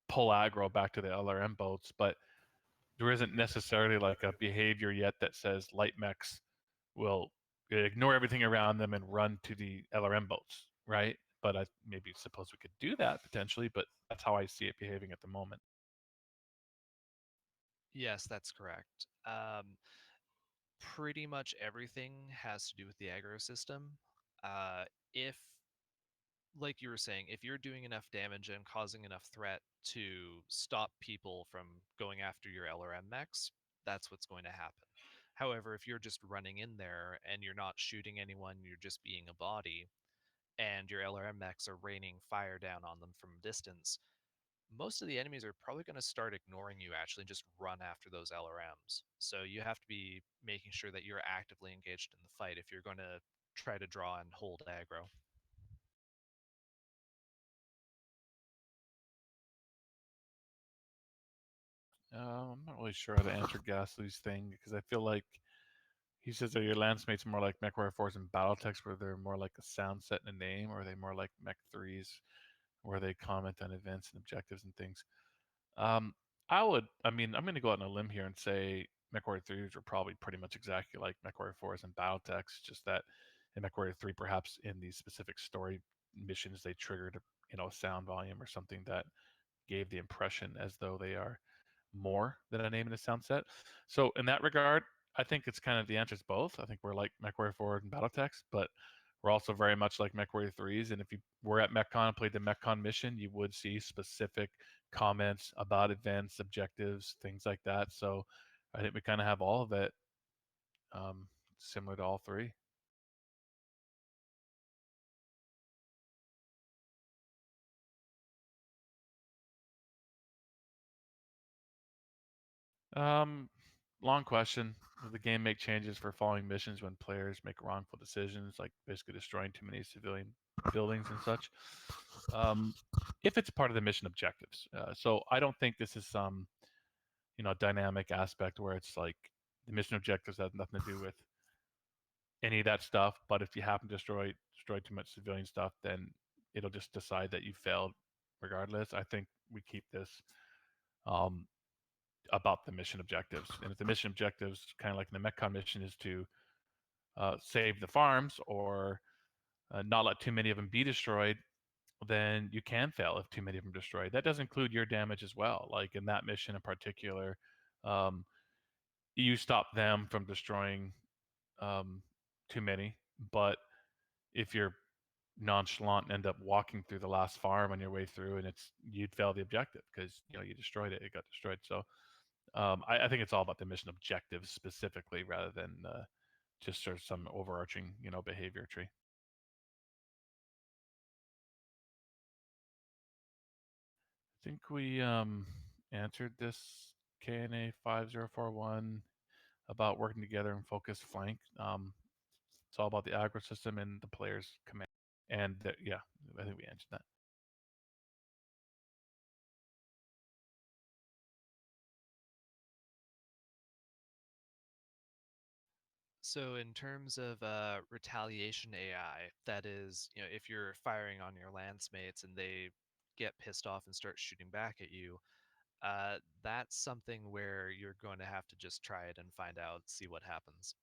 pull aggro back to the LRM boats, but there isn't necessarily like a behavior yet that says light mechs will ignore everything around them and run to the LRM boats, right? But I maybe suppose we could do that potentially, but that's how I see it behaving at the moment. Yes, that's correct. Pretty much everything has to do with the aggro system. If, like you were saying, if you're doing enough damage and causing enough threat to stop people from going after your LRM mechs, that's what's going to happen. However, if you're just running in there and you're not shooting anyone, you're just being a body, and your LRM mechs are raining fire down on them from a distance, most of the enemies are probably going to start ignoring you actually and just run after those LRMs. So you have to be making sure that you're actively engaged in the fight if you're going to try to draw and hold aggro. I'm not really sure how to answer Ghastly's thing because I feel like he says that your landsmates are more like MechWarrior 4s and Battletechs, where they're more like a sound set and a name, or are they more like Mech 3s, where they comment on events and objectives and things? Um, I mean, I'm going to go out on a limb here and say MechWarrior 3s are probably pretty much exactly like MechWarrior 4s and Battletechs, just that in MechWarrior 3, perhaps in these specific story missions, they triggered a sound volume or something that gave the impression as though they are more than a name and a sound set. So in that regard, I think it's kind of the answer is both. I think we're like MechWarrior 4 and Battletechs, but we're also very much like MechWarrior 3s. And if you were at MechCon and played the MechCon mission, you would see specific comments about events, objectives, things like that. So I think we kind of have all of it, um, similar to all three. Um, Long question. Will the game make changes for following missions when players make wrongful decisions, like basically destroying too many civilian buildings and such? Um, if it's part of the mission objectives. So I don't think this is some dynamic aspect where it's like the mission objectives have nothing to do with any of that stuff. But if you happen to destroy too much civilian stuff, then it'll just decide that you failed regardless. I think we keep this um, about the mission objectives. And if the mission objectives, kind of like in the MechCon mission, is to save the farms or not let too many of them be destroyed, then you can fail if too many of them destroyed. That does include your damage as well. Like in that mission in particular, um, you stop them from destroying um, too many. But if you're nonchalant and end up walking through the last farm on your way through, and you'd fail the objective because you destroyed it. It got destroyed. So I think it's all about the mission objectives specifically, rather than just sort of some overarching behavior tree. I think we answered this KNA 5041 about working together and focus flank. It's all about the aggro system and the player's command. And yeah, I think we answered that. So, in terms of retaliation AI, that is, if you're firing on your landsmates and they get pissed off and start shooting back at you, that's something where you're going to have to just try it and find out, see what happens.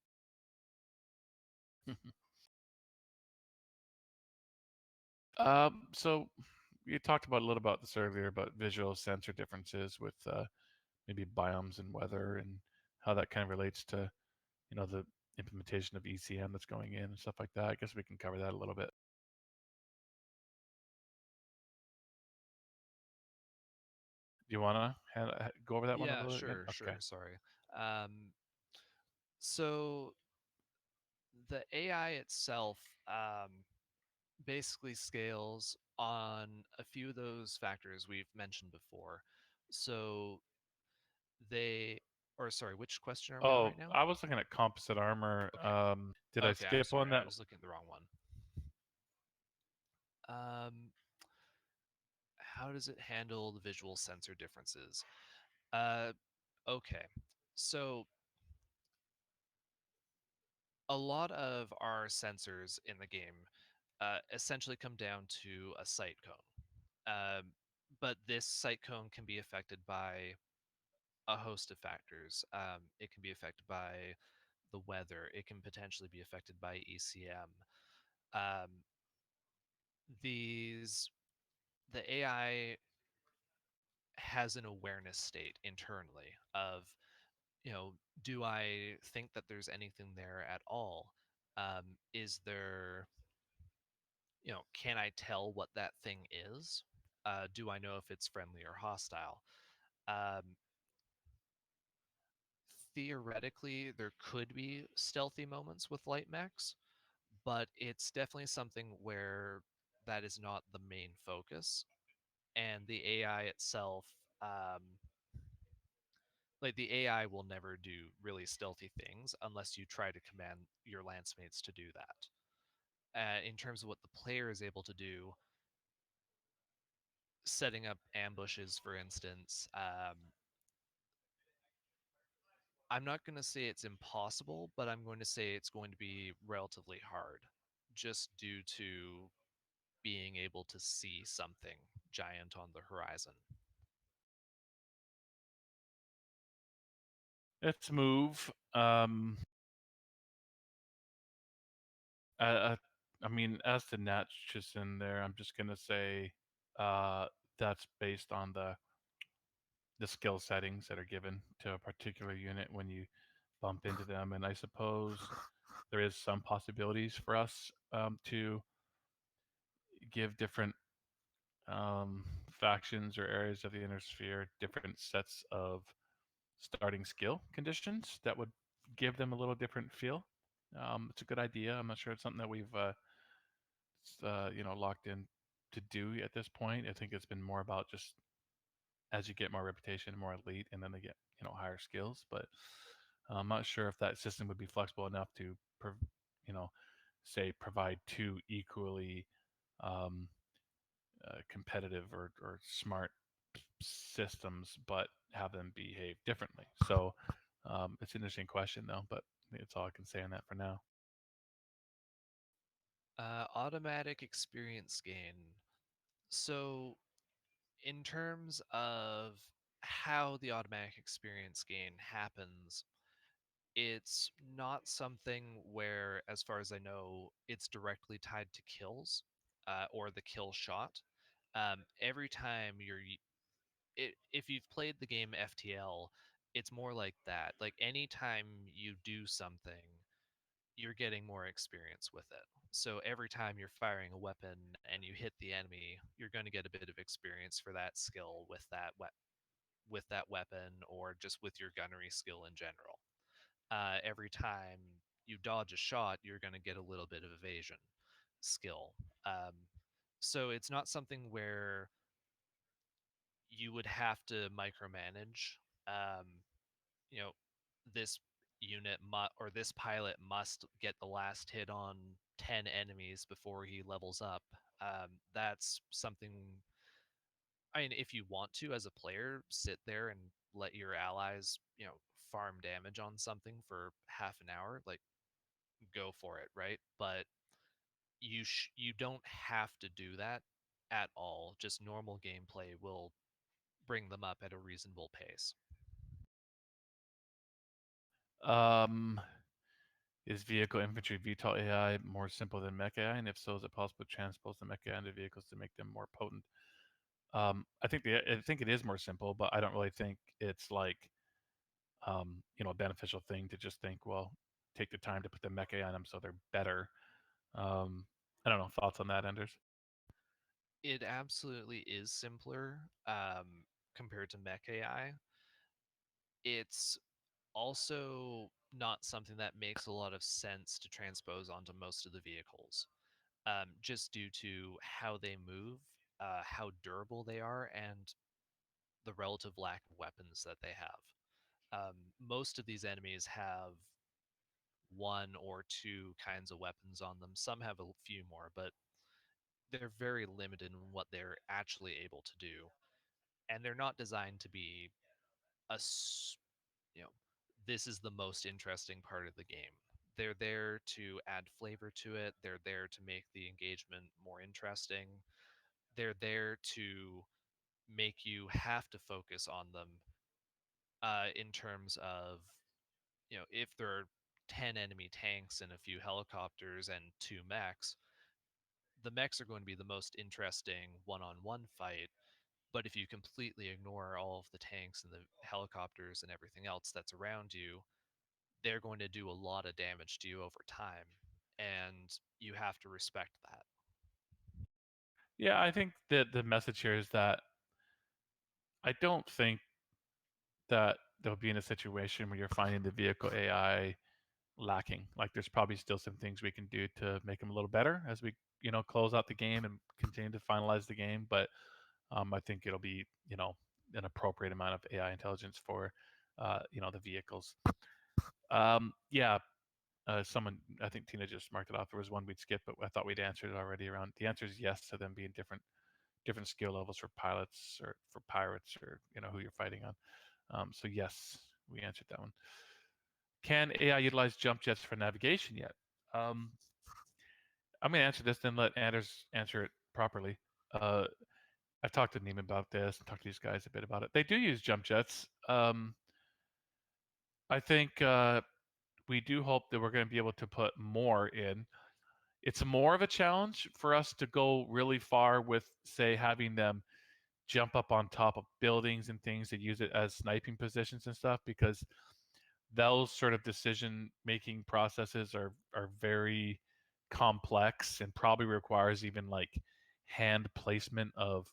So you talked about a little about this earlier about visual sensor differences with maybe biomes and weather and how that kind of relates to the implementation of ECM that's going in and stuff like that. I guess we can cover that a little bit. Do you want to go over that one a Yeah, little bit again? sure, Okay. sure. Sorry. So the AI itself basically scales on a few of those factors we've mentioned before. So they, or sorry, which question are we on Oh, right now? I was looking at composite armor. Okay. Did I Okay, I'm skip sorry. one I that? was looking at the wrong one. Um, how does it handle the visual sensor differences? Uh, okay. So a lot of our sensors in the game essentially come down to a sight cone. But this sight cone can be affected by a host of factors. It can be affected by the weather. It can potentially be affected by ECM. Um, these the AI has an awareness state internally of, you know, do I think that there's anything there at all? Is there, can I tell what that thing is? Do I know if it's friendly or hostile? Um, Theoretically, there could be stealthy moments with light mechs, but it's definitely something where that is not the main focus. And the AI itself, um, like the AI will never do really stealthy things unless you try to command your lance mates to do that. In terms of what the player is able to do, setting up ambushes, for instance, I'm not going to say it's impossible, but I'm going to say it's going to be relatively hard just due to being able to see something giant on the horizon. Let's move. I, I, I mean, as to Nat's just in there, I'm just gonna say uh, that's based on the skill settings that are given to a particular unit when you bump into them, and I suppose there is some possibilities for us to give different factions or areas of the inner sphere different sets of starting skill conditions that would give them a little different feel. It's a good idea. I'm not sure it's something that we've locked in to do at this point. I think it's been more about just as you get more reputation, more elite, and then they get higher skills. But I'm not sure if that system would be flexible enough to, you know, say provide two equally um, competitive or smart systems, but have them behave differently. So it's an interesting question, though. But that's all I can say on that for now. Automatic experience gain. So, in terms of how the automatic experience gain happens, it's not something where, as far as I know, it's directly tied to kills or the kill shot. Every time if you've played the game FTL, it's more like that. Like anytime you do something, you're getting more experience with it. So every time you're firing a weapon and you hit the enemy, you're going to get a bit of experience for that skill with with that weapon or just with your gunnery skill in general. Every time you dodge a shot, you're going to get a little bit of evasion skill. Um, so it's not something where you would have to micromanage. Um, you know, this or this pilot must get the last hit on 10 enemies before he levels up. That's something, I mean, if you want to as a player sit there and let your allies, farm damage on something for half an hour, like go for it, right? But you don't have to do that at all. Just normal gameplay will bring them up at a reasonable pace. Um, is vehicle infantry VTOL AI more simple than mech AI? And if so, is it possible to transpose the mech AI into vehicles to make them more potent? I think it is more simple, but I don't really think it's like a beneficial thing to just think, well, take the time to put the mecha on them so they're better. Um, I don't know. Thoughts on that, Enders? It absolutely is simpler compared to Mech AI. It's also not something that makes a lot of sense to transpose onto most of the vehicles, just due to how they move, how durable they are, and the relative lack of weapons that they have. Most of these enemies have one or two kinds of weapons on them. Some have a few more, but they're very limited in what they're actually able to do. And they're not designed to be a, you know, this is the most interesting part of the game. They're there to add flavor to it. They're there to make the engagement more interesting. They're there to make you have to focus on them in terms of, if there are 10 enemy tanks and a few helicopters and two mechs, the mechs are going to be the most interesting one on one fight. But if you completely ignore all of the tanks and the helicopters and everything else that's around you, they're going to do a lot of damage to you over time. And you have to respect that. Yeah, I think that the message here is that I don't think that they'll be in a situation where you're finding the vehicle AI lacking. Like, there's probably still some things we can do to make them a little better as we, close out the game and continue to finalize the game. But I think it'll be, an appropriate amount of AI intelligence for, the vehicles. Yeah, someone, I think Tina just marked it off. There was one we'd skip, but I thought we'd answered it already. Around the answer is yes to them being different skill levels for pilots or for pirates or who you're fighting on. So yes, we answered that one. Can AI utilize jump jets for navigation yet? Um, I'm going to answer this, then let Anders answer it properly. Uh, I've talked to Neiman about this and talked to these guys a bit about it. They do use jump jets. I think we do hope that we're going to be able to put more in. It's more of a challenge for us to go really far with, say, having them jump up on top of buildings and things that use it as sniping positions and stuff, because those sort of decision making processes are very complex and probably requires even like hand placement of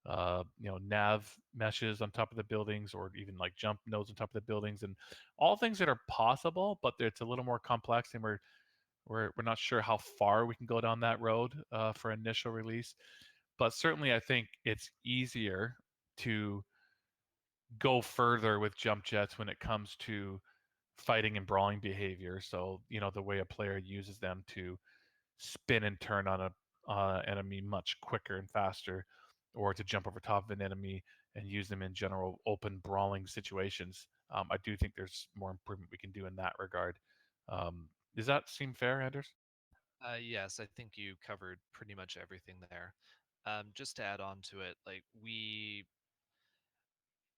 nav meshes on top of the buildings, or even like jump nodes on top of the buildings, and all things that are possible, but it's a little more complex, and we're not sure how far we can go down that road for initial release. But certainly I think it's easier to go further with jump jets when it comes to fighting and brawling behavior. So, the way a player uses them to spin and turn on a enemy much quicker and faster, or to jump over top of an enemy and use them in general open brawling situations. I do think there's more improvement we can do in that regard. Does that seem fair, Anders? Yes, I think you covered pretty much everything there. Just to add on to it, like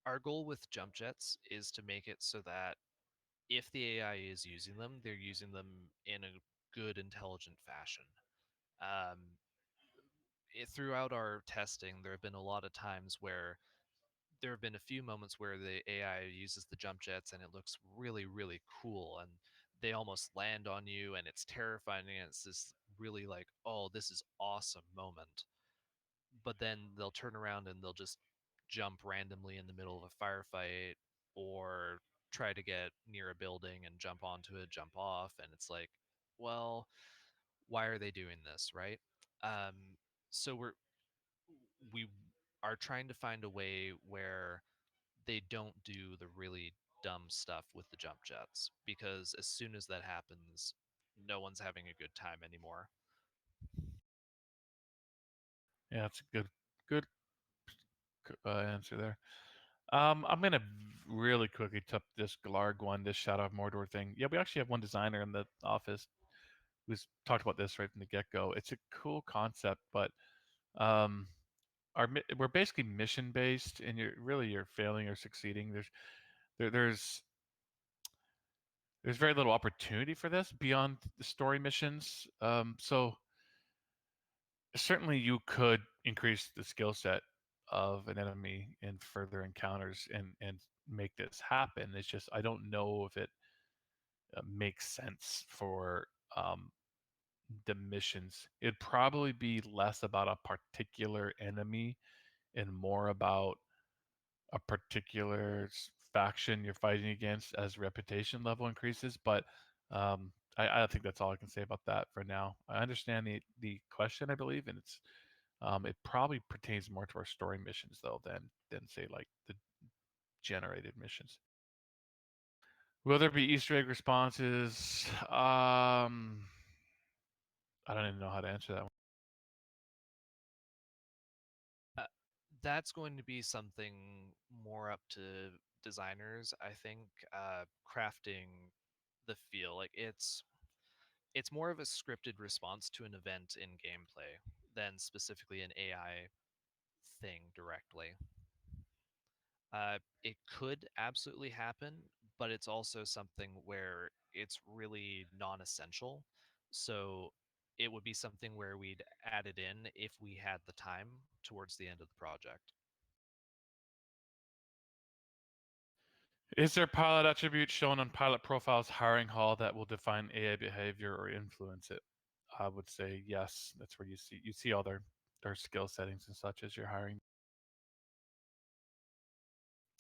our goal with jump jets is to make it so that if the AI is using them, they're using them in a good, intelligent fashion. Um, Throughout our testing, there have been a lot of times where there have been a few moments where the AI uses the jump jets and it looks really, really cool, and they almost land on you, and it's terrifying, and it's this really like, oh, this is awesome moment. But then they'll turn around and they'll just jump randomly in the middle of a firefight, or try to get near a building and jump onto it, jump off, and it's like, well, why are they doing this, right? Um, so we are trying to find a way where they don't do the really dumb stuff with the jump jets, because as soon as that happens, no one's having a good time anymore. Yeah, that's a good answer there. I'm gonna really quickly tip this Galarg one, this Shadow of Mordor thing. Yeah, we actually have one designer in the office who's talked about this right from the get-go. It's a cool concept, but um, we're basically mission based, and you're failing or succeeding. There's very little opportunity for this beyond the story missions. So certainly you could increase the skill set of an enemy in further encounters and make this happen. It's just I don't know if it makes sense for the missions. It'd probably be less about a particular enemy and more about a particular faction you're fighting against as reputation level increases. But I think that's all I can say about that for now. I understand the question, I believe, and it probably pertains more to our story missions though than say like the generated missions. Will there be Easter egg responses? I don't even know how to answer that one. Uh, that's going to be something more up to designers, I think. Crafting the feel like it's more of a scripted response to an event in gameplay than specifically an AI thing directly. It could absolutely happen, but it's also something where it's really non-essential. So it would be something where we'd add it in if we had the time towards the end of the project. Is there pilot attributes shown on pilot profiles hiring hall that will define AI behavior or influence it? I would say yes. That's where you see all their skill settings and such as you're hiring.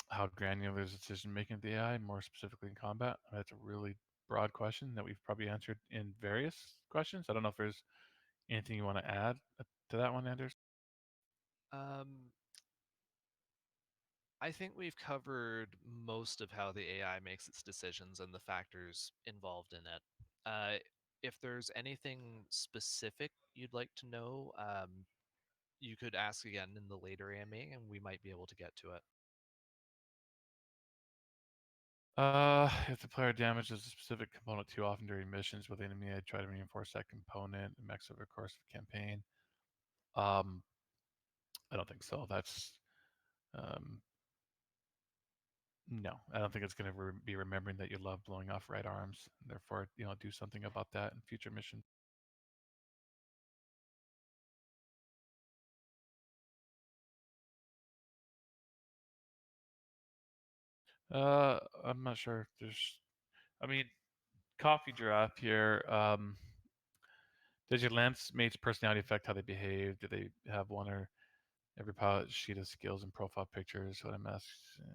How granular is decision making of the AI, more specifically in combat? That's a really broad question that we've probably answered in various questions. I don't know if there's anything you want to add to that one, Anders. Um, I think we've covered most of how the AI makes its decisions and the factors involved in it. If there's anything specific you'd like to know, you could ask again in the later AMA, and we might be able to get to it. If the player damages a specific component too often during missions with the enemy, I try to reinforce that component and max over the course of the campaign. Um, I don't think so. That's um, no. I don't think it's going to be remembering that you love blowing off right arms. Therefore, do something about that in future missions. I'm not sure. I mean, coffee giraffe here. Does your lance mate's personality affect how they behave? Do they have one or every pilot sheet of skills and profile pictures? What I'm asking,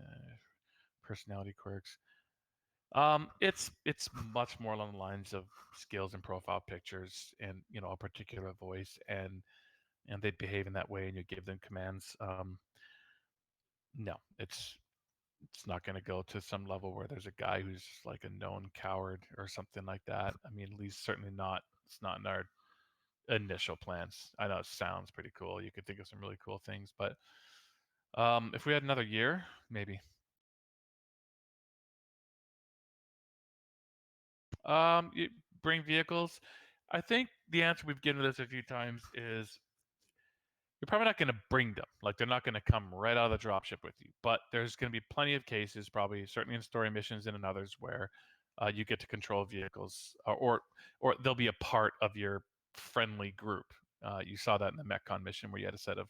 personality quirks. It's much more along the lines of skills and profile pictures, and a particular voice, and they behave in that way, and you give them commands. No, it's not going to go to some level where there's a guy who's like a known coward or something like that. I mean, at least certainly not. It's not in our initial plans. I know it sounds pretty cool. You could think of some really cool things, but if we had another year, maybe. You bring vehicles. I think the answer we've given this a few times is you're probably not going to bring them. Like they're not going to come right out of the dropship with you. But there's going to be plenty of cases, probably certainly in story missions and in others, where you get to control vehicles, or they'll be a part of your friendly group. You saw that in the MechCon mission where you had a set of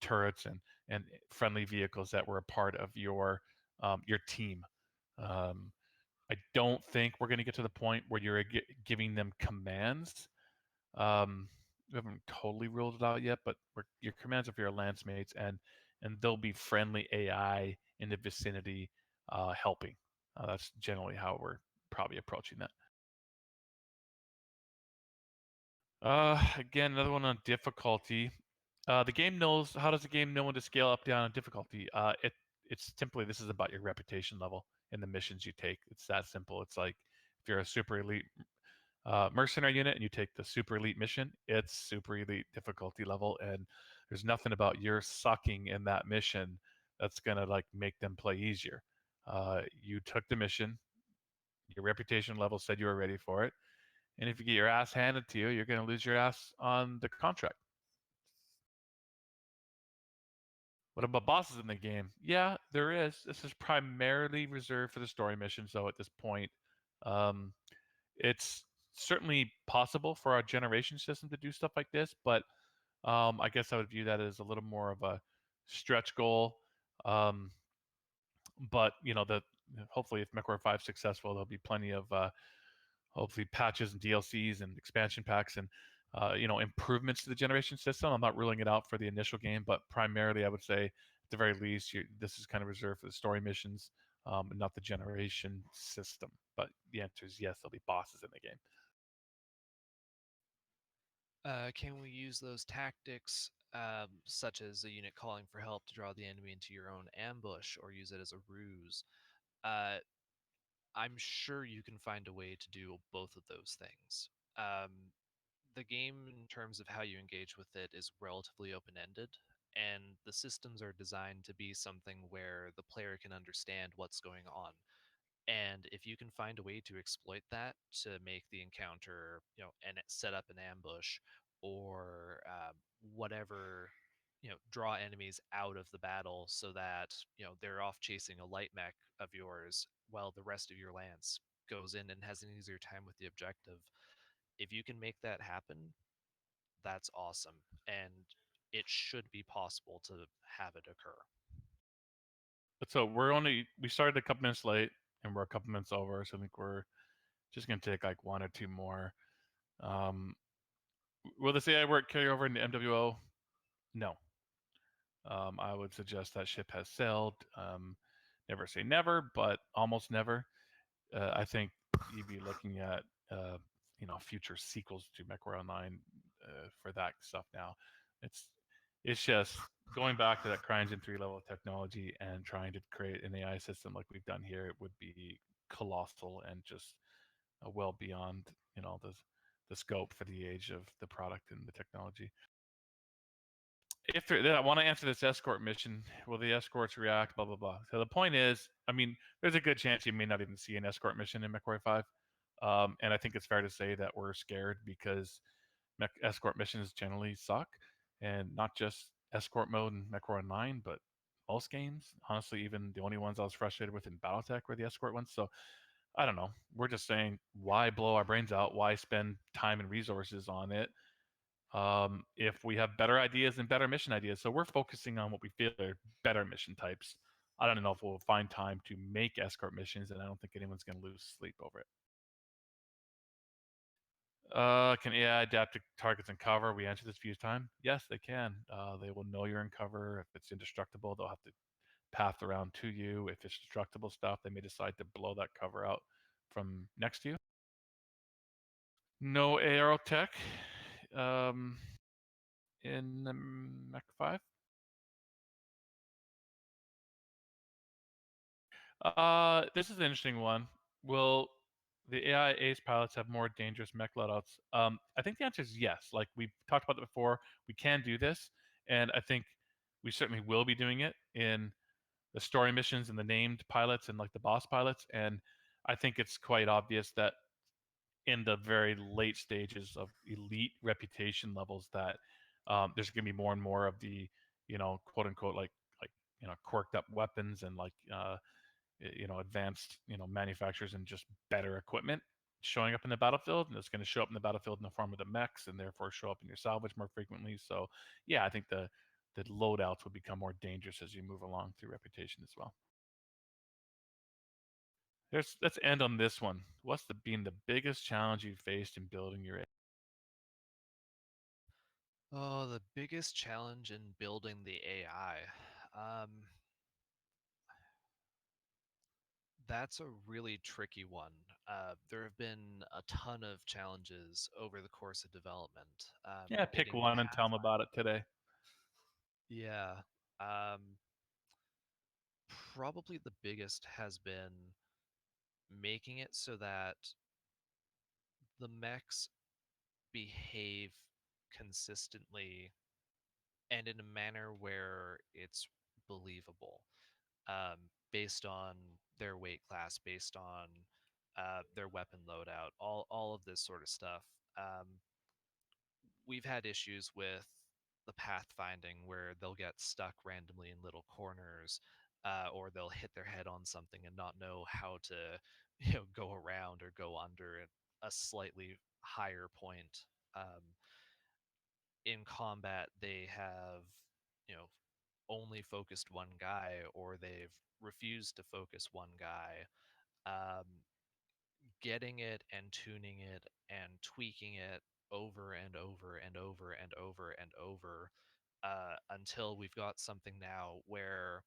turrets and friendly vehicles that were a part of your team. Um, I don't think we're going to get to the point where you're giving them commands. We haven't totally ruled it out yet, but your commands are for your lance mates, and there'll be friendly AI in the vicinity helping. That's generally how we're probably approaching that. Again, another one on difficulty. The game knows. How does the game know when to scale up, down, on difficulty? It's simply this is about your reputation level in the missions you take. It's that simple. It's like if you're a super elite mercenary unit and you take the super elite mission, it's super elite difficulty level, and there's nothing about your sucking in that mission that's gonna like make them play easier. You took the mission, your reputation level said you were ready for it, and if you get your ass handed to you, you're gonna lose your ass on the contract. What about bosses in the game? Yeah, there is. This is primarily reserved for the story missions, though, at this point. Um, it's certainly possible for our generation system to do stuff like this, but I guess I would view that as a little more of a stretch goal. Um, but the hopefully if MechWarrior 5 is successful, there'll be plenty of hopefully patches and DLCs and expansion packs and improvements to the generation system. I'm not ruling it out for the initial game, but primarily I would say at the very least this is kind of reserved for the story missions, and not the generation system. But the answer is yes, there'll be bosses in the game. Can we use those tactics, such as a unit calling for help, to draw the enemy into your own ambush, or use it as a ruse? Uh, I'm sure you can find a way to do both of those things. Um, the game, in terms of how you engage with it, is relatively open ended, and the systems are designed to be something where the player can understand what's going on. And if you can find a way to exploit that to make the encounter, and set up an ambush, or whatever, draw enemies out of the battle so that they're off chasing a light mech of yours while the rest of your lance goes in and has an easier time with the objective. If you can make that happen, that's awesome, and it should be possible to have it occur. But so we started a couple minutes late and we're a couple minutes over, so I think we're just gonna take like one or two more. Um, will this AI work carry over into MWO? No. I would suggest that ship has sailed. Never say never, but almost never. I think you'd be looking at future sequels to MechWarrior Online for that stuff now. It's it's just going back to that CryEngine 3 level of technology and trying to create an AI system like we've done here. It would be colossal and just well beyond the scope for the age of the product and the technology. I want to answer this escort mission, will the escorts react? Blah blah blah. So the point is, I mean, there's a good chance you may not even see an escort mission in MechWarrior 5, and I think it's fair to say that we're scared because escort missions generally suck, and not just escort mode in MechWarrior 9, but most games. Honestly, even the only ones I was frustrated with in BattleTech were the escort ones. So I don't know. We're just saying, why blow our brains out? Why spend time and resources on it if we have better ideas and better mission ideas? So we're focusing on what we feel are better mission types. I don't know if we'll find time to make escort missions, and I don't think anyone's going to lose sleep over it. Can AI adapt to targets in cover? We answered this a few times. Yes, they can. They will know you're in cover. If it's indestructible, they'll have to path around to you. If it's destructible stuff, they may decide to blow that cover out from next to you. No aero tech um, in the Mech 5. This is an interesting one. Will the AI ace pilots have more dangerous mech loadouts? I think the answer is yes. Like we've talked about it before, we can do this, and I think we certainly will be doing it in the story missions and the named pilots and like the boss pilots. And I think it's quite obvious that in the very late stages of elite reputation levels that there's going to be more and more of the quote unquote like quirked up weapons and like advanced manufacturers and just better equipment showing up in the battlefield, and it's going to show up in the battlefield in the form of the mechs and therefore show up in your salvage more frequently. So yeah, I think the loadouts will become more dangerous as you move along through reputation as well. Let's end on this one. What's been the biggest challenge you faced in building your? Oh, the biggest challenge in building the AI. That's a really tricky one. There have been a ton of challenges over the course of development. Yeah, pick Getting one and tell them about it today. Yeah. Um, Probably the biggest has been making it so that the mechs behave consistently and in a manner where it's believable, based on their weight class, based on their weapon loadout, all of this sort of stuff. Um, we've had issues with the pathfinding where they'll get stuck randomly in little corners, or they'll hit their head on something and not know how to go around or go under a slightly higher point. In combat they have, you know only focused one guy or they've refused to focus one guy, um, getting it and tuning it and tweaking it over and over and over and over and over until we've got something now where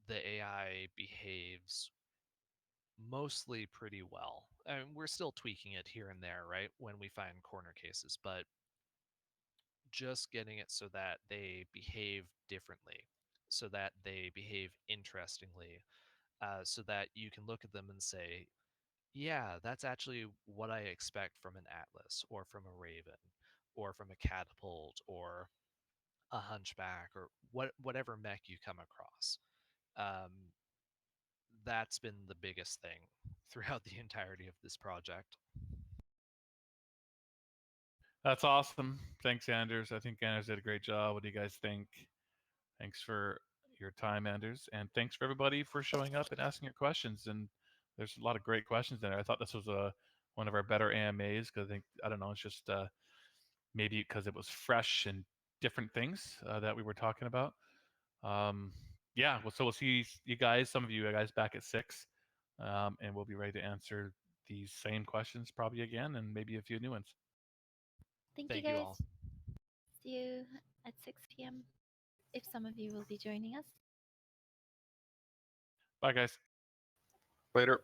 the AI behaves mostly pretty well. I mean, we're still tweaking it here and there, right? When we find corner cases, but just getting it so that they behave differently, so that they behave interestingly, so that you can look at them and say, yeah, that's actually what I expect from an Atlas or from a Raven or from a Catapult or a Hunchback or whatever mech you come across. Um, that's been the biggest thing throughout the entirety of this project. That's awesome. Thanks, Anders. I think Anders did a great job. What do you guys think? Thanks for your time, Anders, and thanks for everybody for showing up and asking your questions. And there's a lot of great questions in there. I thought this was one of our better AMAs because I don't know, it's just maybe because it was fresh and different things that we were talking about. Um, yeah, well, so we'll see you guys, some of you guys, back at 6, and we'll be ready to answer these same questions probably again, and maybe a few new ones. Thank you Thank you guys. all. See you at 6 p.m. if some of you will be joining us. Bye, guys. Later.